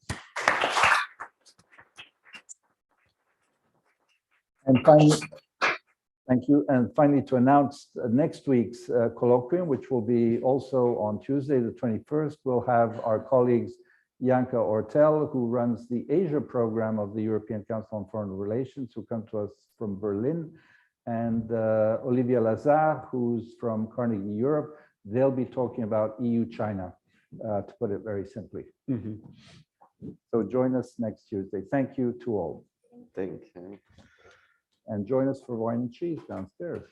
And finally, thank you. And finally, to announce next week's colloquium, which will be also on Tuesday, the 21st, we'll have our colleagues Janka Ortel, who runs the Asia program of the European Council on Foreign Relations, who come to us from Berlin, and Olivia Lazar, who's from Carnegie Europe. They'll be talking about EU-China, to put it very simply. So join us next Tuesday. Thank you to all. Thank you. And join us for wine and cheese downstairs.